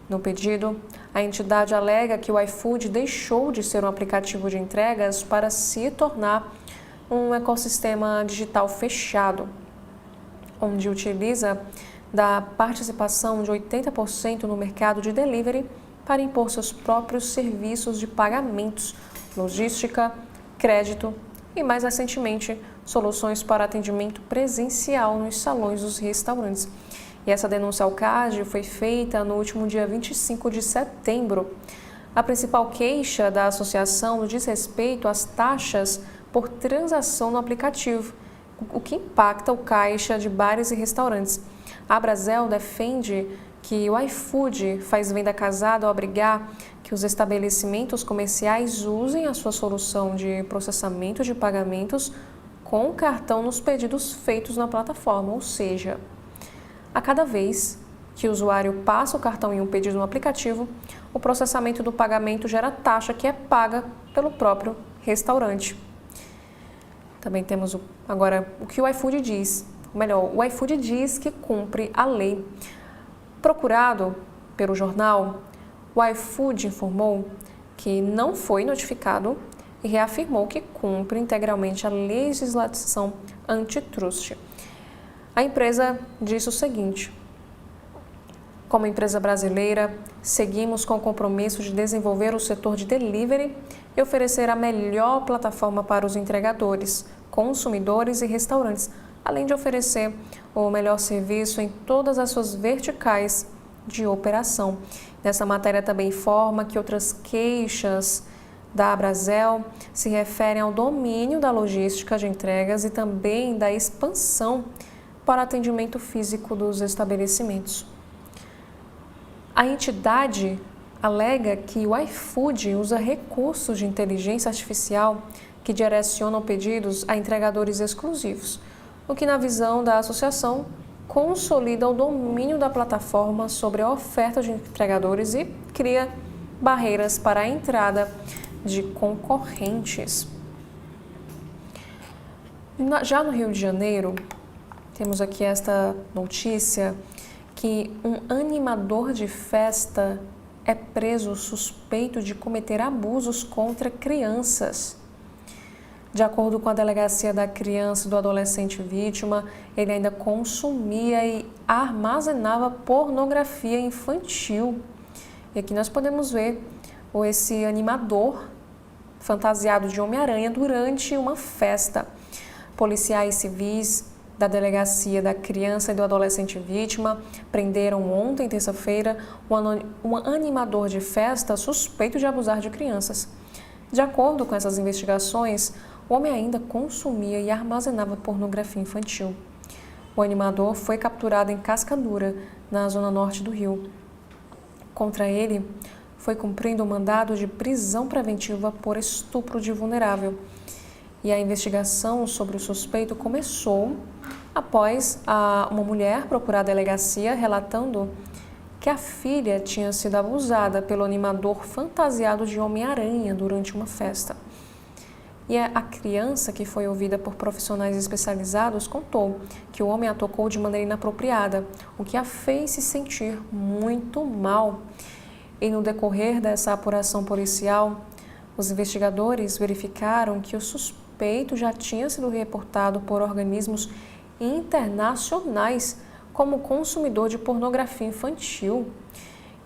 No pedido, a entidade alega que o iFood deixou de ser um aplicativo de entregas para se tornar um ecossistema digital fechado, onde utiliza da participação de 80% no mercado de delivery para impor seus próprios serviços de pagamentos, logística, crédito e, mais recentemente, soluções para atendimento presencial nos salões dos restaurantes. E essa denúncia ao CAD foi feita no último dia 25 de setembro. A principal queixa da associação diz respeito às taxas por transação no aplicativo, o que impacta o caixa de bares e restaurantes. A Abrazel defende que o iFood faz venda casada ao obrigar que os estabelecimentos comerciais usem a sua solução de processamento de pagamentos com o cartão nos pedidos feitos na plataforma, ou seja, a cada vez que o usuário passa o cartão em um pedido no aplicativo, o processamento do pagamento gera taxa que é paga pelo próprio restaurante. Também temos agora o que o iFood diz. Ou melhor, o iFood diz que cumpre a lei. Procurado pelo jornal, o iFood informou que não foi notificado e reafirmou que cumpre integralmente a legislação antitrust. A empresa disse o seguinte: como empresa brasileira, seguimos com o compromisso de desenvolver o setor de delivery e oferecer a melhor plataforma para os entregadores, consumidores e restaurantes, além de oferecer o melhor serviço em todas as suas verticais de operação. Nessa matéria também informa que outras queixas da Abrazel se referem ao domínio da logística de entregas e também da expansão para atendimento físico dos estabelecimentos. A entidade alega que o iFood usa recursos de inteligência artificial que direcionam pedidos a entregadores exclusivos, o que, na visão da associação, consolida o domínio da plataforma sobre a oferta de entregadores e cria barreiras para a entrada de concorrentes. Já no Rio de Janeiro, temos aqui esta notícia que um animador de festa é preso suspeito de cometer abusos contra crianças. De acordo com a Delegacia da Criança e do Adolescente Vítima, ele ainda consumia e armazenava pornografia infantil. E aqui nós podemos ver esse animador fantasiado de Homem-Aranha durante uma festa. Policiais civis da Delegacia da Criança e do Adolescente Vítima prenderam ontem, terça-feira, um animador de festa suspeito de abusar de crianças. De acordo com essas investigações, o homem ainda consumia e armazenava pornografia infantil. O animador foi capturado em Cascadura, na zona norte do Rio. Contra ele, foi cumprindo um mandado de prisão preventiva por estupro de vulnerável. E a investigação sobre o suspeito começou após uma mulher procurar a delegacia relatando que a filha tinha sido abusada pelo animador fantasiado de Homem-Aranha durante uma festa. E a criança, que foi ouvida por profissionais especializados, contou que o homem a tocou de maneira inapropriada, o que a fez se sentir muito mal. E no decorrer dessa apuração policial, os investigadores verificaram que o suspeito já tinha sido reportado por organismos internacionais como consumidor de pornografia infantil.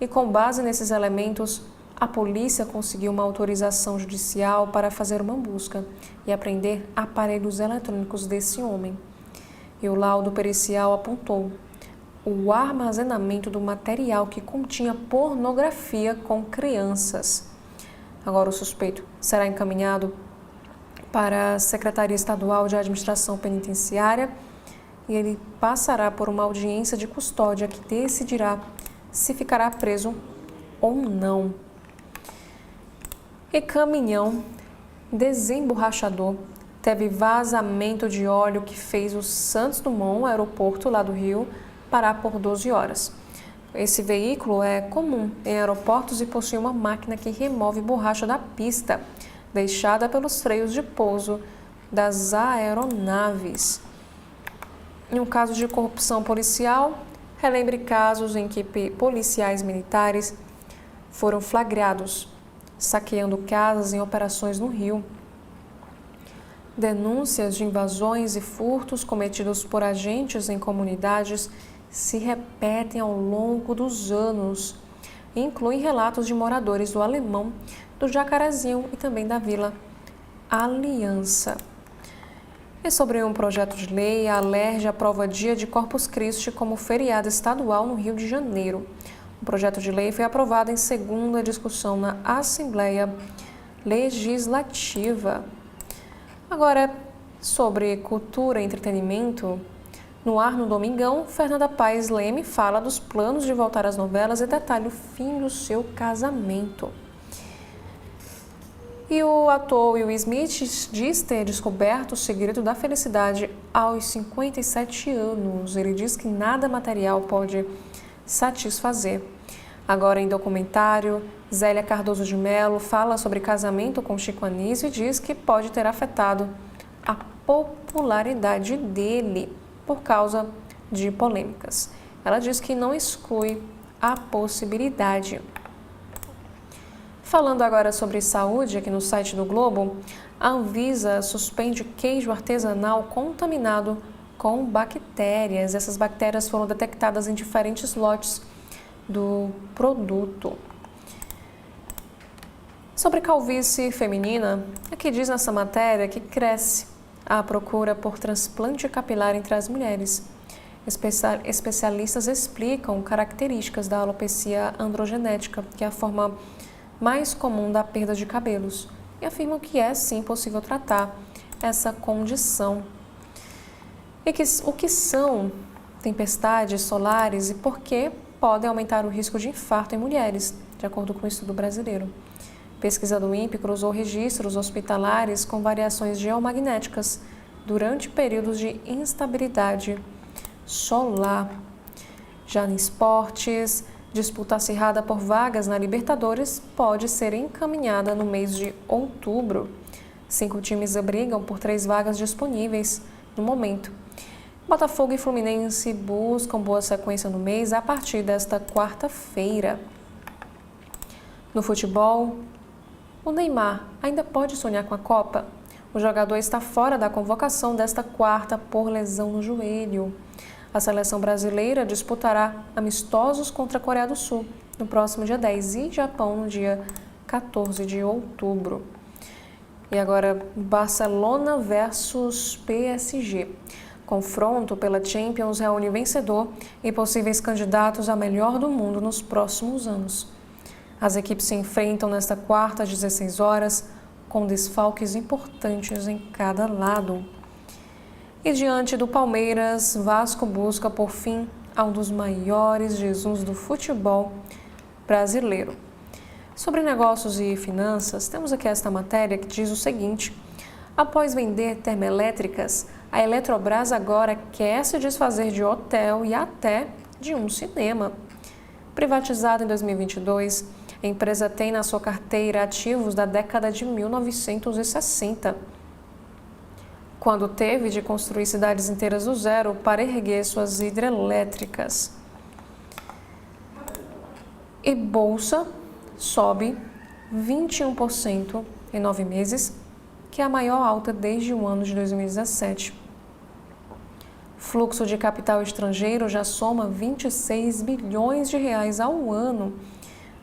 E com base nesses elementos, a polícia conseguiu uma autorização judicial para fazer uma busca e apreender aparelhos eletrônicos desse homem. E o laudo pericial apontou o armazenamento do material que continha pornografia com crianças. Agora o suspeito será encaminhado para a Secretaria Estadual de Administração Penitenciária e ele passará por uma audiência de custódia que decidirá se ficará preso ou não. E caminhão desemborrachador teve vazamento de óleo que fez o Santos Dumont, aeroporto lá do Rio, parar por 12 horas. Esse veículo é comum em aeroportos e possui uma máquina que remove borracha da pista, deixada pelos freios de pouso das aeronaves. Em um caso de corrupção policial, relembre casos em que policiais militares foram flagrados saqueando casas em operações no Rio. Denúncias de invasões e furtos cometidos por agentes em comunidades se repetem ao longo dos anos e incluem relatos de moradores do Alemão, do Jacarezinho e também da Vila Aliança. E sobre um projeto de lei, a Alerj aprova Dia de Corpus Christi como feriado estadual no Rio de Janeiro. O projeto de lei foi aprovado em segunda discussão na Assembleia Legislativa. Agora, sobre cultura e entretenimento, no ar no Domingão, Fernanda Paes Leme fala dos planos de voltar às novelas e detalha o fim do seu casamento. E o ator Will Smith diz ter descoberto o segredo da felicidade aos 57 anos. Ele diz que nada material pode satisfazer. Agora, em documentário, Zélia Cardoso de Mello fala sobre casamento com Chico Anísio e diz que pode ter afetado a popularidade dele por causa de polêmicas. Ela diz que não exclui a possibilidade. Falando agora sobre saúde, aqui no site do Globo, a Anvisa suspende queijo artesanal contaminado com bactérias. Essas bactérias foram detectadas em diferentes lotes do produto. Sobre calvície feminina, aqui diz nessa matéria que cresce a procura por transplante capilar entre as mulheres. Especialistas explicam características da alopecia androgenética, que é a forma mais comum da perda de cabelos, e afirmam que é sim possível tratar essa condição. O que são tempestades solares e por que podem aumentar o risco de infarto em mulheres, de acordo com o estudo brasileiro. Pesquisa do INPE cruzou registros hospitalares com variações geomagnéticas durante períodos de instabilidade solar. Já em esportes, disputa acirrada por vagas na Libertadores pode ser encaminhada no mês de outubro. 5 times brigam por 3 vagas disponíveis no momento. Botafogo e Fluminense buscam boa sequência no mês a partir desta quarta-feira. No futebol, o Neymar ainda pode sonhar com a Copa? O jogador está fora da convocação desta quarta por lesão no joelho. A seleção brasileira disputará amistosos contra a Coreia do Sul no próximo dia 10 e Japão no dia 14 de outubro. E agora, Barcelona versus PSG. Confronto pela Champions reúne vencedor e possíveis candidatos a melhor do mundo nos próximos anos. As equipes se enfrentam nesta quarta às 16 horas, com desfalques importantes em cada lado. E diante do Palmeiras, Vasco busca por fim a um dos maiores Jesus do futebol brasileiro. Sobre negócios e finanças, temos aqui esta matéria que diz o seguinte: após vender termoelétricas, a Eletrobras agora quer se desfazer de hotel e até de um cinema. Privatizada em 2022, a empresa tem na sua carteira ativos da década de 1960, quando teve de construir cidades inteiras do zero para erguer suas hidrelétricas. E Bolsa sobe 21% em 9 meses, que é a maior alta desde o ano de 2017. Fluxo de capital estrangeiro já soma 26 bilhões de reais ao ano.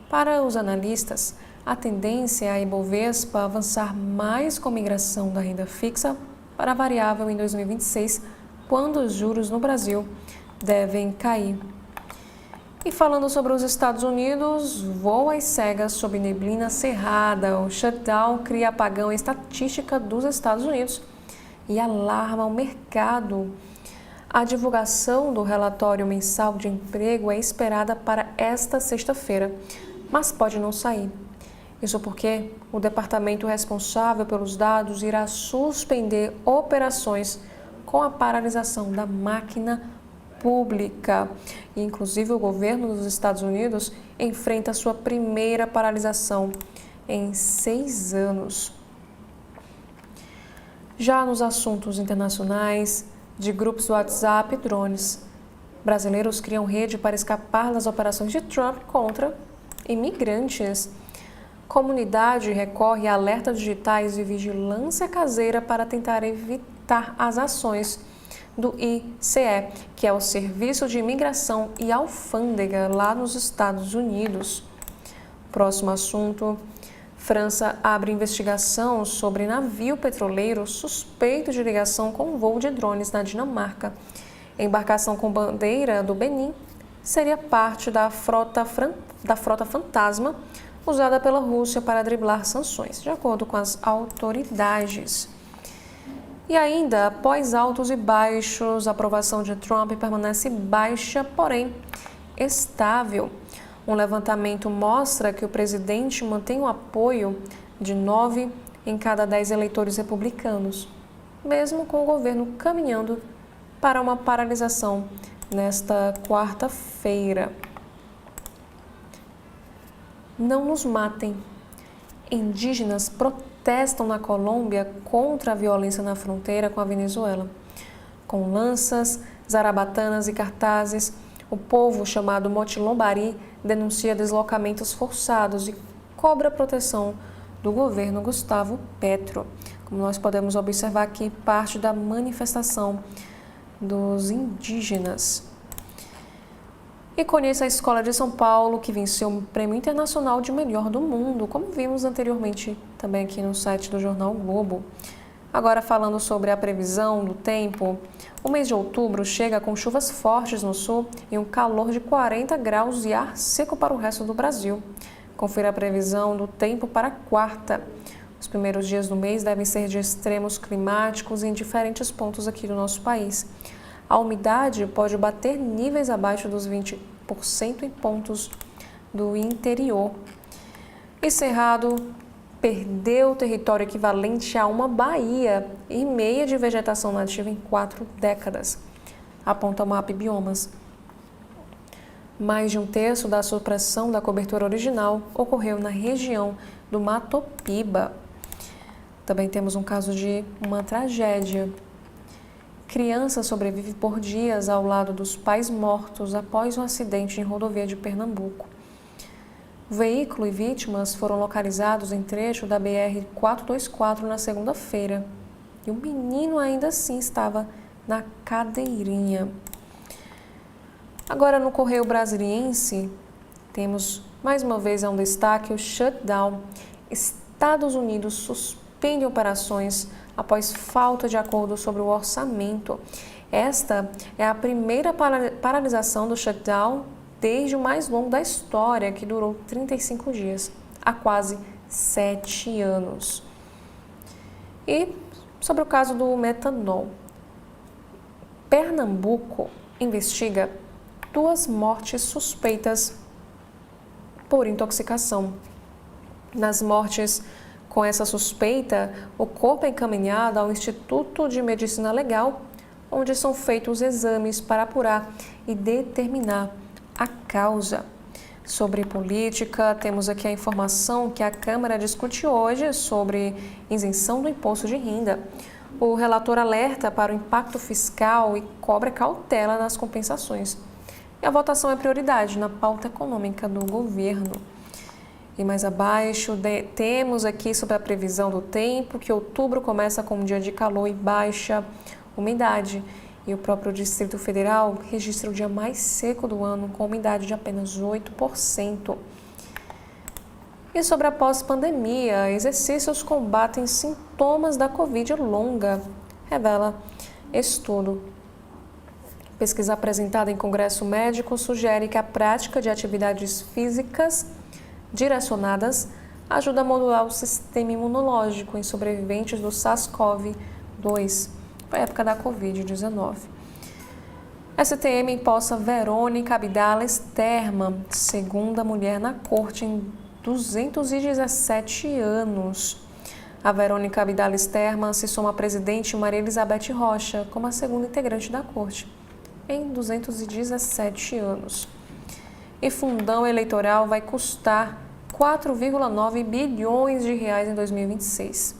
Para os analistas, a tendência é a Ibovespa avançar mais com a migração da renda fixa para a variável em 2026, quando os juros no Brasil devem cair. E falando sobre os Estados Unidos, voo às cegas sob neblina cerrada. O shutdown cria apagão em estatística dos Estados Unidos e alarma o mercado. A divulgação do relatório mensal de emprego é esperada para esta sexta-feira, mas pode não sair. Isso porque o departamento responsável pelos dados irá suspender operações com a paralisação da máquina pública. E, inclusive, o governo dos Estados Unidos enfrenta sua primeira paralisação em 6 anos. Já nos assuntos internacionais, de grupos do WhatsApp e drones, brasileiros criam rede para escapar das operações de Trump contra imigrantes. Comunidade recorre a alertas digitais e vigilância caseira para tentar evitar as ações do ICE, que é o Serviço de Imigração e Alfândega lá nos Estados Unidos. Próximo assunto: França abre investigação sobre navio petroleiro suspeito de ligação com voo de drones na Dinamarca. A embarcação com bandeira do Benin seria parte da frota fantasma usada pela Rússia para driblar sanções, de acordo com as autoridades. E ainda, após altos e baixos, a aprovação de Trump permanece baixa, porém estável. Um levantamento mostra que o presidente mantém o apoio de 9 em cada 10 eleitores republicanos, mesmo com o governo caminhando para uma paralisação nesta quarta-feira. Não nos matem. Indígenas protestam protestam na Colômbia contra a violência na fronteira com a Venezuela. Com lanças, zarabatanas e cartazes, o povo chamado Motilombari denuncia deslocamentos forçados e cobra a proteção do governo Gustavo Petro. Como nós podemos observar aqui, parte da manifestação dos indígenas. E conheça a Escola de São Paulo, que venceu o Prêmio Internacional de Melhor do Mundo, como vimos anteriormente também aqui no site do Jornal o Globo. Agora falando sobre a previsão do tempo, o mês de outubro chega com chuvas fortes no sul e um calor de 40 graus e ar seco para o resto do Brasil. Confira a previsão do tempo para quarta. Os primeiros dias do mês devem ser de extremos climáticos em diferentes pontos aqui do nosso país. A umidade pode bater níveis abaixo dos 20% em pontos do interior. E Cerrado perdeu território equivalente a uma baía e meia de vegetação nativa em 4 décadas, aponta o MAP Biomas. Mais de um terço da supressão da cobertura original ocorreu na região do Matopiba. Também temos um caso de uma tragédia. Criança sobrevive por dias ao lado dos pais mortos após um acidente em rodovia de Pernambuco. O veículo e vítimas foram localizados em trecho da BR-424 na segunda-feira. E o menino ainda assim estava na cadeirinha. Agora no Correio Brasiliense, temos mais uma vez um destaque, o shutdown. Estados Unidos suspende operações após falta de acordo sobre o orçamento. Esta é a primeira paralisação do shutdown desde o mais longo da história, que durou 35 dias, há quase 7 anos. E sobre o caso do metanol, Pernambuco investiga 2 mortes suspeitas por intoxicação. Nas mortes com essa suspeita, o corpo é encaminhado ao Instituto de Medicina Legal, onde são feitos os exames para apurar e determinar a causa. Sobre política, temos aqui a informação que a Câmara discute hoje sobre isenção do imposto de renda. O relator alerta para o impacto fiscal e cobra cautela nas compensações. E a votação é prioridade na pauta econômica do governo. E mais abaixo, temos aqui sobre a previsão do tempo, que outubro começa com um dia de calor e baixa umidade. E o próprio Distrito Federal registra o dia mais seco do ano, com umidade de apenas 8%. E sobre a pós-pandemia, exercícios combatem sintomas da Covid longa, revela estudo. Pesquisa apresentada em Congresso Médico sugere que a prática de atividades físicas direcionadas ajuda a modular o sistema imunológico em sobreviventes do SARS-CoV-2. Foi a época da Covid-19. STM empossa Verônica Abdala Sterman, segunda mulher na corte em 217 anos. A Verônica Abdala Sterman se soma à presidente Maria Elizabeth Rocha como a segunda integrante da corte em 217 anos. E fundão eleitoral vai custar 4,9 bilhões de reais em 2026.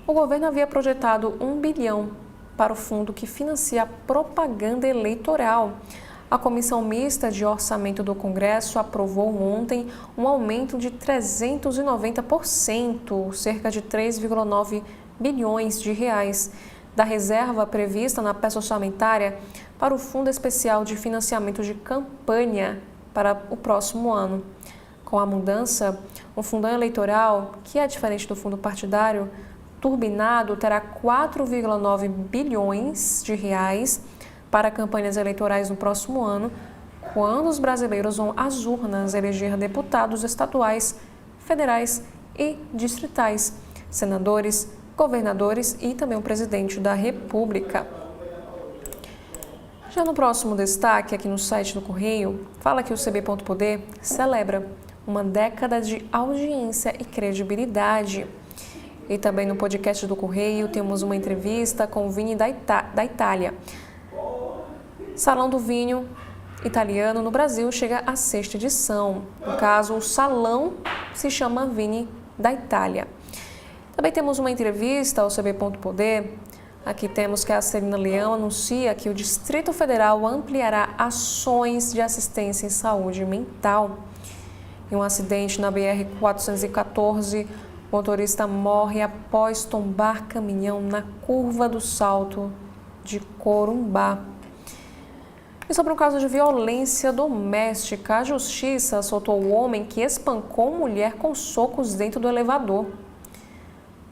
O governo havia projetado 1 bilhão para o fundo que financia a propaganda eleitoral. A Comissão Mista de Orçamento do Congresso aprovou ontem um aumento de 390%, cerca de 3,9 bilhões de reais, da reserva prevista na peça orçamentária para o Fundo Especial de Financiamento de Campanha para o próximo ano. Com a mudança, o fundão eleitoral, que é diferente do fundo partidário, turbinado, terá 4,9 bilhões de reais para campanhas eleitorais no próximo ano, quando os brasileiros vão às urnas eleger deputados estaduais, federais e distritais, senadores, governadores e também o presidente da República. Já no próximo destaque, aqui no site do Correio, fala que o CB.Poder celebra uma década de audiência e credibilidade. E também no podcast do Correio temos uma entrevista com o Vini da Itália. Salão do Vinho Italiano no Brasil chega à 6ª edição. No caso, o salão se chama Vini da Itália. Também temos uma entrevista ao CB Poder. Aqui temos que a Celina Leão anuncia que o Distrito Federal ampliará ações de assistência em saúde mental. Em um acidente na BR-414, o motorista morre após tombar caminhão na curva do Salto de Corumbá. E sobre um caso de violência doméstica, a Justiça soltou o homem que espancou mulher com socos dentro do elevador.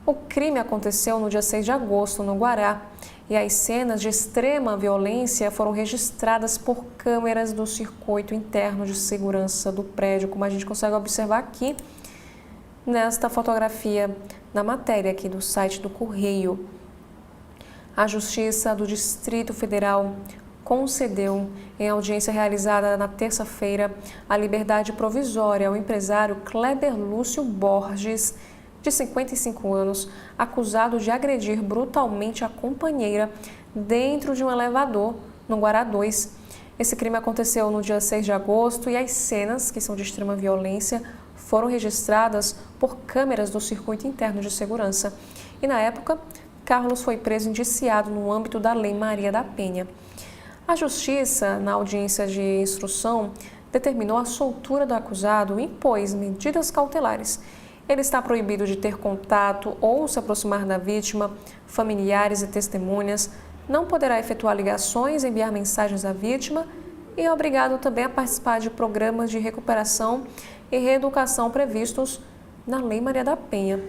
O crime aconteceu no dia 6 de agosto, no Guará, e as cenas de extrema violência foram registradas por câmeras do circuito interno de segurança do prédio, como a gente consegue observar aqui nesta fotografia, na matéria aqui do site do Correio. A Justiça do Distrito Federal concedeu, em audiência realizada na terça-feira, a liberdade provisória ao empresário Kleber Lúcio Borges, de 55 anos, acusado de agredir brutalmente a companheira dentro de um elevador no Guará 2. Esse crime aconteceu no dia 6 de agosto e as cenas, que são de extrema violência, foram registradas por câmeras do circuito interno de segurança. E na época, Carlos foi preso indiciado no âmbito da Lei Maria da Penha. A Justiça, na audiência de instrução, determinou a soltura do acusado e impôs medidas cautelares. Ele está proibido de ter contato ou se aproximar da vítima, familiares e testemunhas, não poderá efetuar ligações, enviar mensagens à vítima e é obrigado também a participar de programas de recuperação e reeducação previstos na Lei Maria da Penha.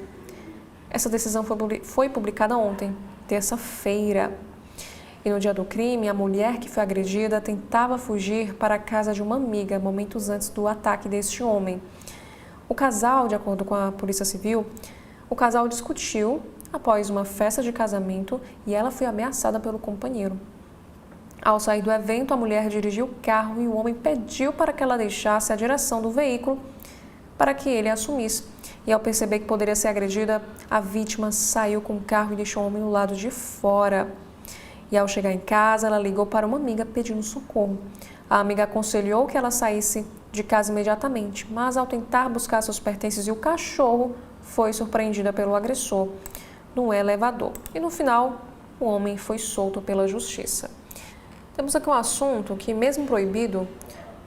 Essa decisão foi publicada ontem, terça-feira. E no dia do crime, a mulher que foi agredida tentava fugir para a casa de uma amiga momentos antes do ataque deste homem. O casal, de acordo com a Polícia Civil, o casal discutiu após uma festa de casamento e ela foi ameaçada pelo companheiro. Ao sair do evento, a mulher dirigiu o carro e o homem pediu para que ela deixasse a direção do veículo para que ele assumisse. E ao perceber que poderia ser agredida, a vítima saiu com o carro e deixou o homem do lado de fora. E ao chegar em casa, ela ligou para uma amiga pedindo socorro. A amiga aconselhou que ela saísse de casa imediatamente, mas ao tentar buscar seus pertences e o cachorro, foi surpreendida pelo agressor no elevador. E no final, o homem foi solto pela justiça. Temos aqui um assunto que, mesmo proibido,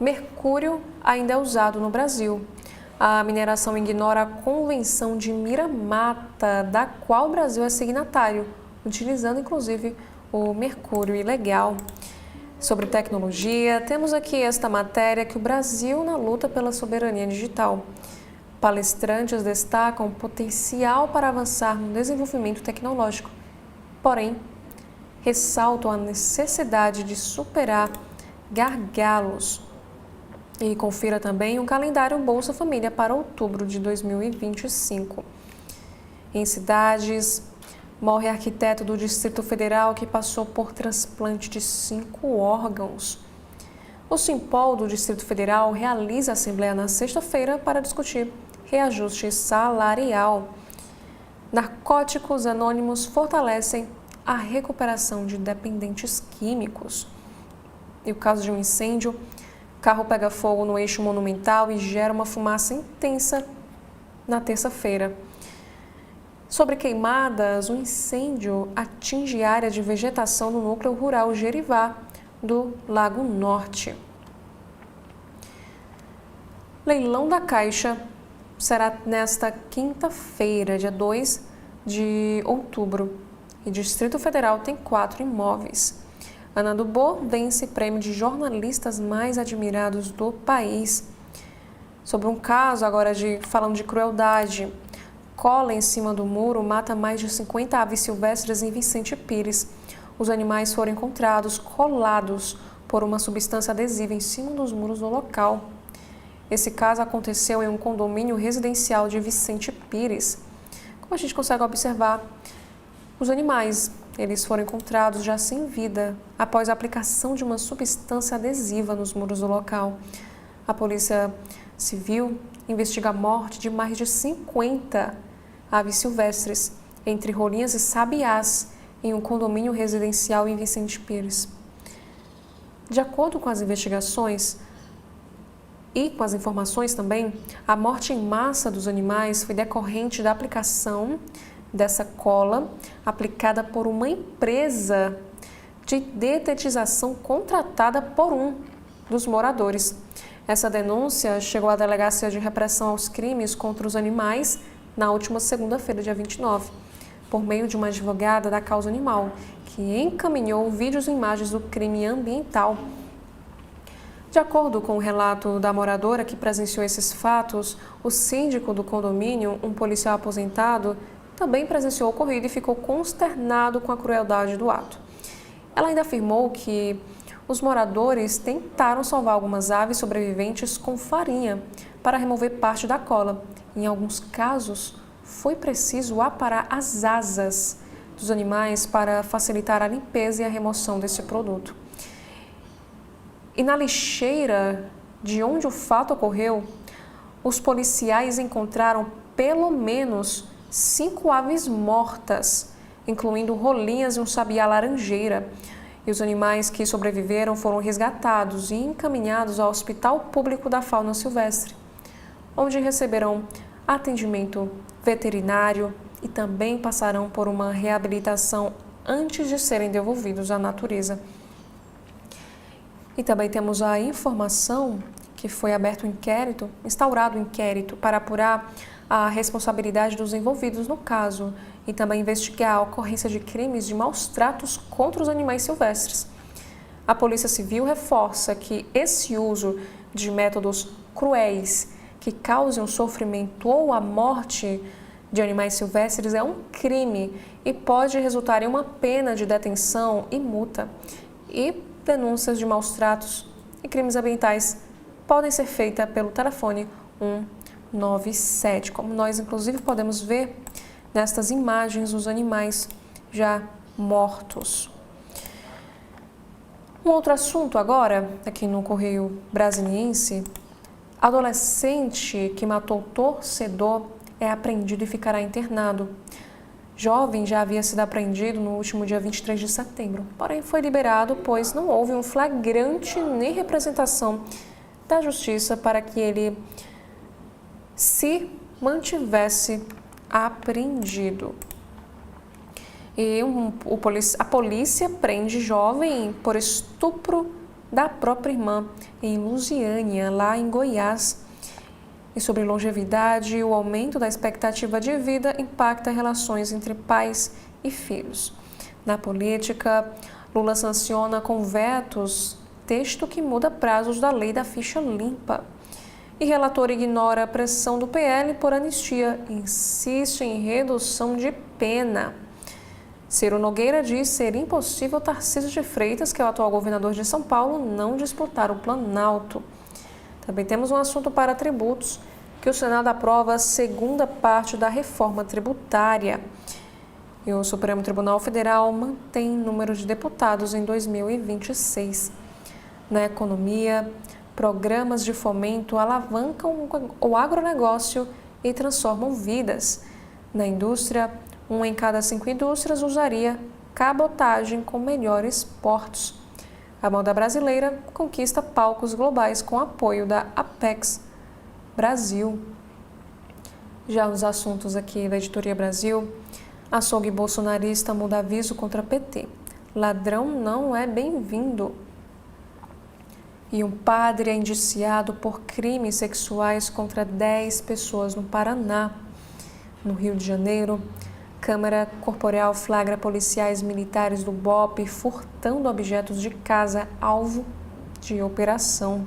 mercúrio ainda é usado no Brasil. A mineração ignora a Convenção de Mira-Mata, da qual o Brasil é signatário, utilizando inclusive o mercúrio ilegal. Sobre tecnologia, temos aqui esta matéria que o Brasil na luta pela soberania digital. Palestrantes destacam o potencial para avançar no desenvolvimento tecnológico, porém, ressaltam a necessidade de superar gargalos. E confira também o calendário Bolsa Família para outubro de 2025. Em cidades, morre arquiteto do Distrito Federal que passou por transplante de 5 órgãos. O Simpol do Distrito Federal realiza a assembleia na sexta-feira para discutir reajuste salarial. Narcóticos anônimos fortalecem a recuperação de dependentes químicos. E o caso de um incêndio, carro pega fogo no eixo monumental e gera uma fumaça intensa na terça-feira. Sobre queimadas, um incêndio atinge área de vegetação no núcleo rural Gerivá, do Lago Norte. Leilão da Caixa será nesta quinta-feira, dia 2 de outubro. E Distrito Federal tem 4 imóveis. Ana Dubô vence prêmio de jornalistas mais admirados do país. Sobre um caso agora falando de crueldade, cola em cima do muro mata mais de 50 aves silvestres em Vicente Pires. Os animais foram encontrados colados por uma substância adesiva em cima dos muros do local. Esse caso aconteceu em um condomínio residencial de Vicente Pires. Como a gente consegue observar, os animais eles foram encontrados já sem vida após a aplicação de uma substância adesiva nos muros do local. A Polícia Civil investiga a morte de mais de 50 aves silvestres, entre rolinhas e sabiás, em um condomínio residencial em Vicente Pires. De acordo com as investigações e com as informações também, a morte em massa dos animais foi decorrente da aplicação dessa cola aplicada por uma empresa de detetização contratada por um dos moradores. Essa denúncia chegou à Delegacia de Repressão aos Crimes contra os Animais na última segunda-feira, dia 29, por meio de uma advogada da causa animal, que encaminhou vídeos e imagens do crime ambiental. De acordo com o relato da moradora que presenciou esses fatos, o síndico do condomínio, um policial aposentado, também presenciou o ocorrido e ficou consternado com a crueldade do ato. Ela ainda afirmou que os moradores tentaram salvar algumas aves sobreviventes com farinha para remover parte da cola. Em alguns casos, foi preciso aparar as asas dos animais para facilitar a limpeza e a remoção desse produto. E na lixeira de onde o fato ocorreu, os policiais encontraram pelo menos 5 aves mortas, incluindo rolinhas e um sabiá laranjeira. E os animais que sobreviveram foram resgatados e encaminhados ao Hospital Público da Fauna Silvestre, onde receberão atendimento veterinário e também passarão por uma reabilitação antes de serem devolvidos à natureza. E também temos a informação que foi aberto um inquérito, instaurado um inquérito para apurar a responsabilidade dos envolvidos no caso e também investigar a ocorrência de crimes de maus tratos contra os animais silvestres. A Polícia Civil reforça que esse uso de métodos cruéis que causem o sofrimento ou a morte de animais silvestres é um crime e pode resultar em uma pena de detenção e multa. E denúncias de maus tratos e crimes ambientais podem ser feitas pelo telefone 197, como nós inclusive podemos ver nestas imagens dos animais já mortos. Um outro assunto agora, aqui no Correio Brasiliense: adolescente que matou torcedor é apreendido e ficará internado. Jovem já havia sido apreendido no último dia 23 de setembro, porém foi liberado pois não houve um flagrante nem representação da justiça para que ele se mantivesse apreendido. E a polícia prende jovem por estupro da própria irmã em Lusiânia, lá em Goiás. E sobre longevidade, o aumento da expectativa de vida impacta relações entre pais e filhos. Na política, Lula sanciona com vetos texto que muda prazos da lei da ficha limpa. E relator ignora a pressão do PL por anistia e insiste em redução de pena. Ciro Nogueira diz ser impossível Tarcísio de Freitas, que é o atual governador de São Paulo, não disputar o Planalto. Também temos um assunto para tributos, que o Senado aprova a segunda parte da reforma tributária. E o Supremo Tribunal Federal mantém número de deputados em 2026. Na economia, programas de fomento alavancam o agronegócio e transformam vidas. Na indústria, 1 em cada 5 indústrias usaria cabotagem com melhores portos. A moda brasileira conquista palcos globais com apoio da Apex Brasil. Já nos assuntos aqui da Editoria Brasil, açougue bolsonarista muda aviso contra PT. Ladrão não é bem-vindo. E um padre é indiciado por crimes sexuais contra 10 pessoas no Paraná. No Rio de Janeiro, Câmara Corporeal flagra policiais militares do BOPE furtando objetos de casa alvo de operação.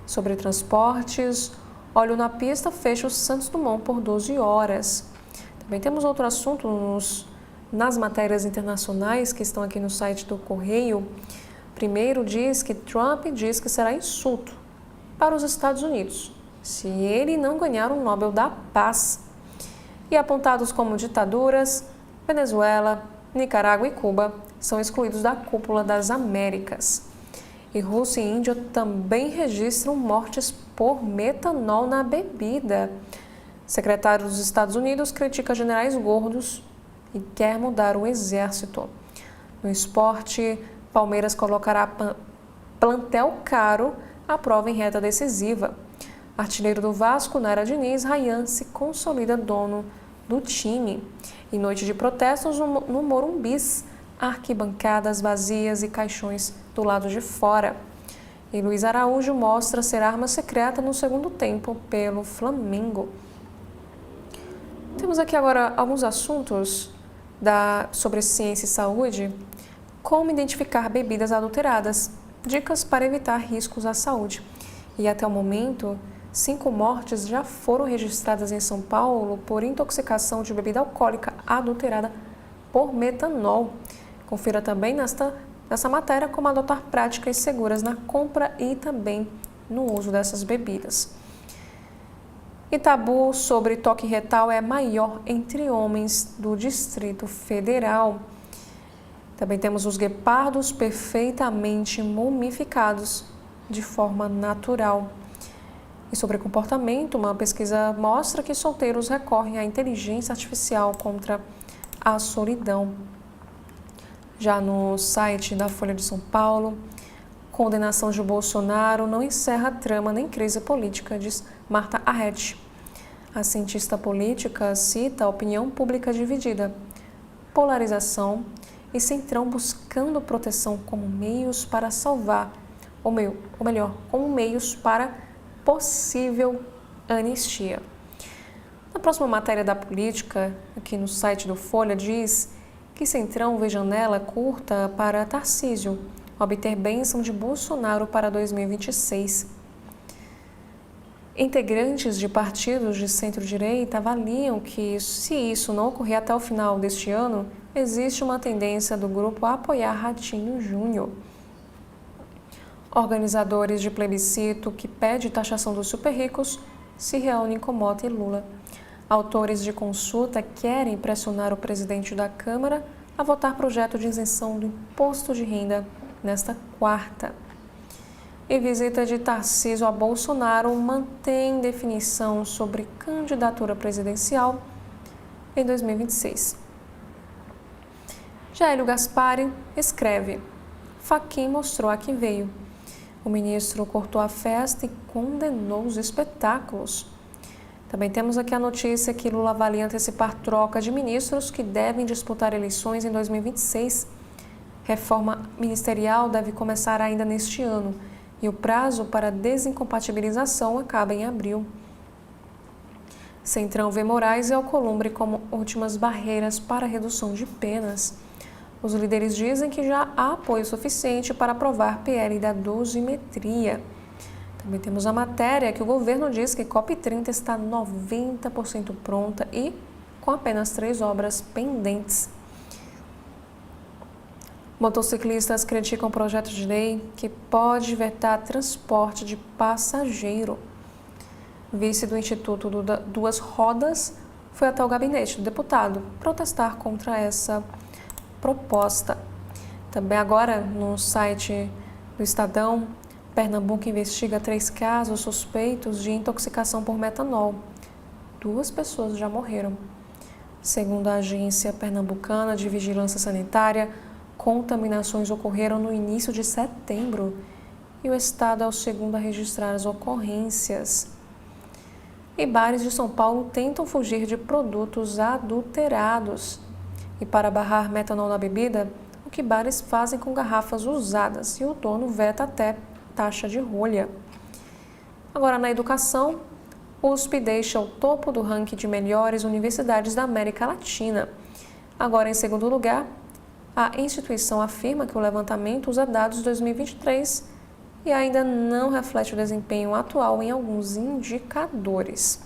Sobre transportes, óleo na pista fecha o Santos Dumont por 12 horas. Também temos outro assunto nas matérias internacionais que estão aqui no site do Correio. Primeiro diz que Trump diz que será insulto para os Estados Unidos se ele não ganhar o Nobel da Paz. E apontados como ditaduras, Venezuela, Nicarágua e Cuba são excluídos da Cúpula das Américas. E Rússia e Índia também registram mortes por metanol na bebida. Secretário dos Estados Unidos critica generais gordos e quer mudar o exército. No esporte, Palmeiras colocará plantel caro à prova em reta decisiva. Artilheiro do Vasco, Nara Diniz, Ryan se consolida dono do time. Em noite de protestos no Morumbis, arquibancadas vazias e caixões do lado de fora. E Luiz Araújo mostra ser arma secreta no segundo tempo pelo Flamengo. Temos aqui agora alguns assuntos sobre ciência e saúde. Como identificar bebidas adulteradas. Dicas para evitar riscos à saúde. E até o momento, 5 mortes já foram registradas em São Paulo por intoxicação de bebida alcoólica adulterada por metanol. Confira também nessa matéria como adotar práticas seguras na compra e também no uso dessas bebidas. E tabu sobre toque retal é maior entre homens do Distrito Federal. Também temos os guepardos perfeitamente mumificados de forma natural. E sobre comportamento, uma pesquisa mostra que solteiros recorrem à inteligência artificial contra a solidão. Já no site da Folha de São Paulo, condenação de Bolsonaro não encerra trama nem crise política, diz Marta Arredt. A cientista política cita a opinião pública dividida, polarização e Centrão buscando proteção como meios para salvar, ou melhor, como meios para possível anistia. Na próxima matéria da política, aqui no site do Folha, diz que Centrão vê janela curta para Tarcísio obter bênção de Bolsonaro para 2026. Integrantes de partidos de centro-direita avaliam que, se isso não ocorrer até o final deste ano, existe uma tendência do grupo a apoiar Ratinho Júnior. Organizadores de plebiscito que pede taxação dos super-ricos se reúnem com Mota e Lula. Autores de consulta querem pressionar o presidente da Câmara a votar projeto de isenção do imposto de renda nesta quarta. E visita de Tarcísio a Bolsonaro mantém definição sobre candidatura presidencial em 2026. Hélio Gaspari escreve: Fachin mostrou a que veio. O ministro cortou a festa e condenou os espetáculos. Também temos aqui a notícia que Lula avalia antecipar troca de ministros que devem disputar eleições em 2026. Reforma ministerial deve começar ainda neste ano e o prazo para desincompatibilização acaba em abril. Centrão vê Moraes e Alcolumbre como últimas barreiras para a redução de penas. Os líderes dizem que já há apoio suficiente para aprovar PL da dosimetria. Também temos a matéria que o governo diz que COP30 está 90% pronta e com apenas 3 obras pendentes. Motociclistas criticam o projeto de lei que pode vetar transporte de passageiro. Vice do Instituto Duas Rodas foi até o gabinete do deputado protestar contra essa proposta. Também agora, no site do Estadão, Pernambuco investiga 3 casos suspeitos de intoxicação por metanol. 2 pessoas já morreram. Segundo a Agência Pernambucana de Vigilância Sanitária, contaminações ocorreram no início de setembro e o estado é o segundo a registrar as ocorrências. E bares de São Paulo tentam fugir de produtos adulterados. E para barrar metanol na bebida, o que bares fazem com garrafas usadas e o dono veta até taxa de rolha. Agora, na educação, o USP deixa o topo do ranking de melhores universidades da América Latina. Agora, em segundo lugar, a instituição afirma que o levantamento usa dados de 2023 e ainda não reflete o desempenho atual em alguns indicadores.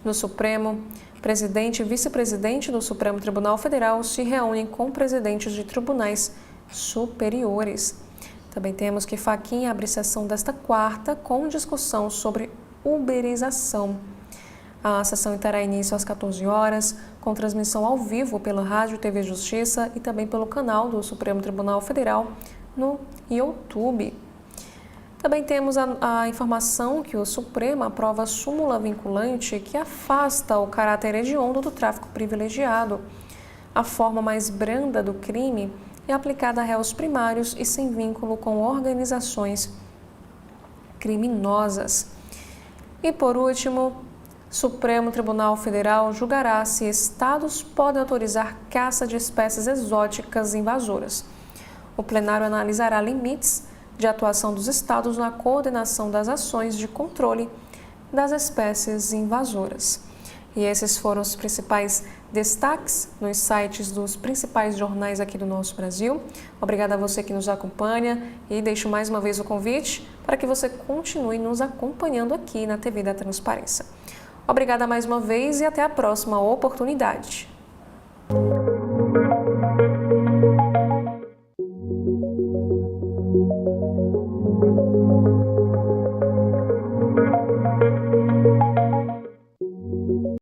No Supremo, presidente e vice-presidente do Supremo Tribunal Federal se reúnem com presidentes de tribunais superiores. Também temos que Fachin abre sessão desta quarta com discussão sobre uberização. A sessão terá início às 14 horas, com transmissão ao vivo pela Rádio TV Justiça e também pelo canal do Supremo Tribunal Federal no YouTube. Também temos a informação que o Supremo aprova a súmula vinculante que afasta o caráter hediondo do tráfico privilegiado. A forma mais branda do crime é aplicada a réus primários e sem vínculo com organizações criminosas. E por último, Supremo Tribunal Federal julgará se estados podem autorizar caça de espécies exóticas invasoras. O plenário analisará limites de atuação dos estados na coordenação das ações de controle das espécies invasoras. E esses foram os principais destaques nos sites dos principais jornais aqui do nosso Brasil. Obrigada a você que nos acompanha e deixo mais uma vez o convite para que você continue nos acompanhando aqui na TV da Transparência. Obrigada mais uma vez e até a próxima oportunidade.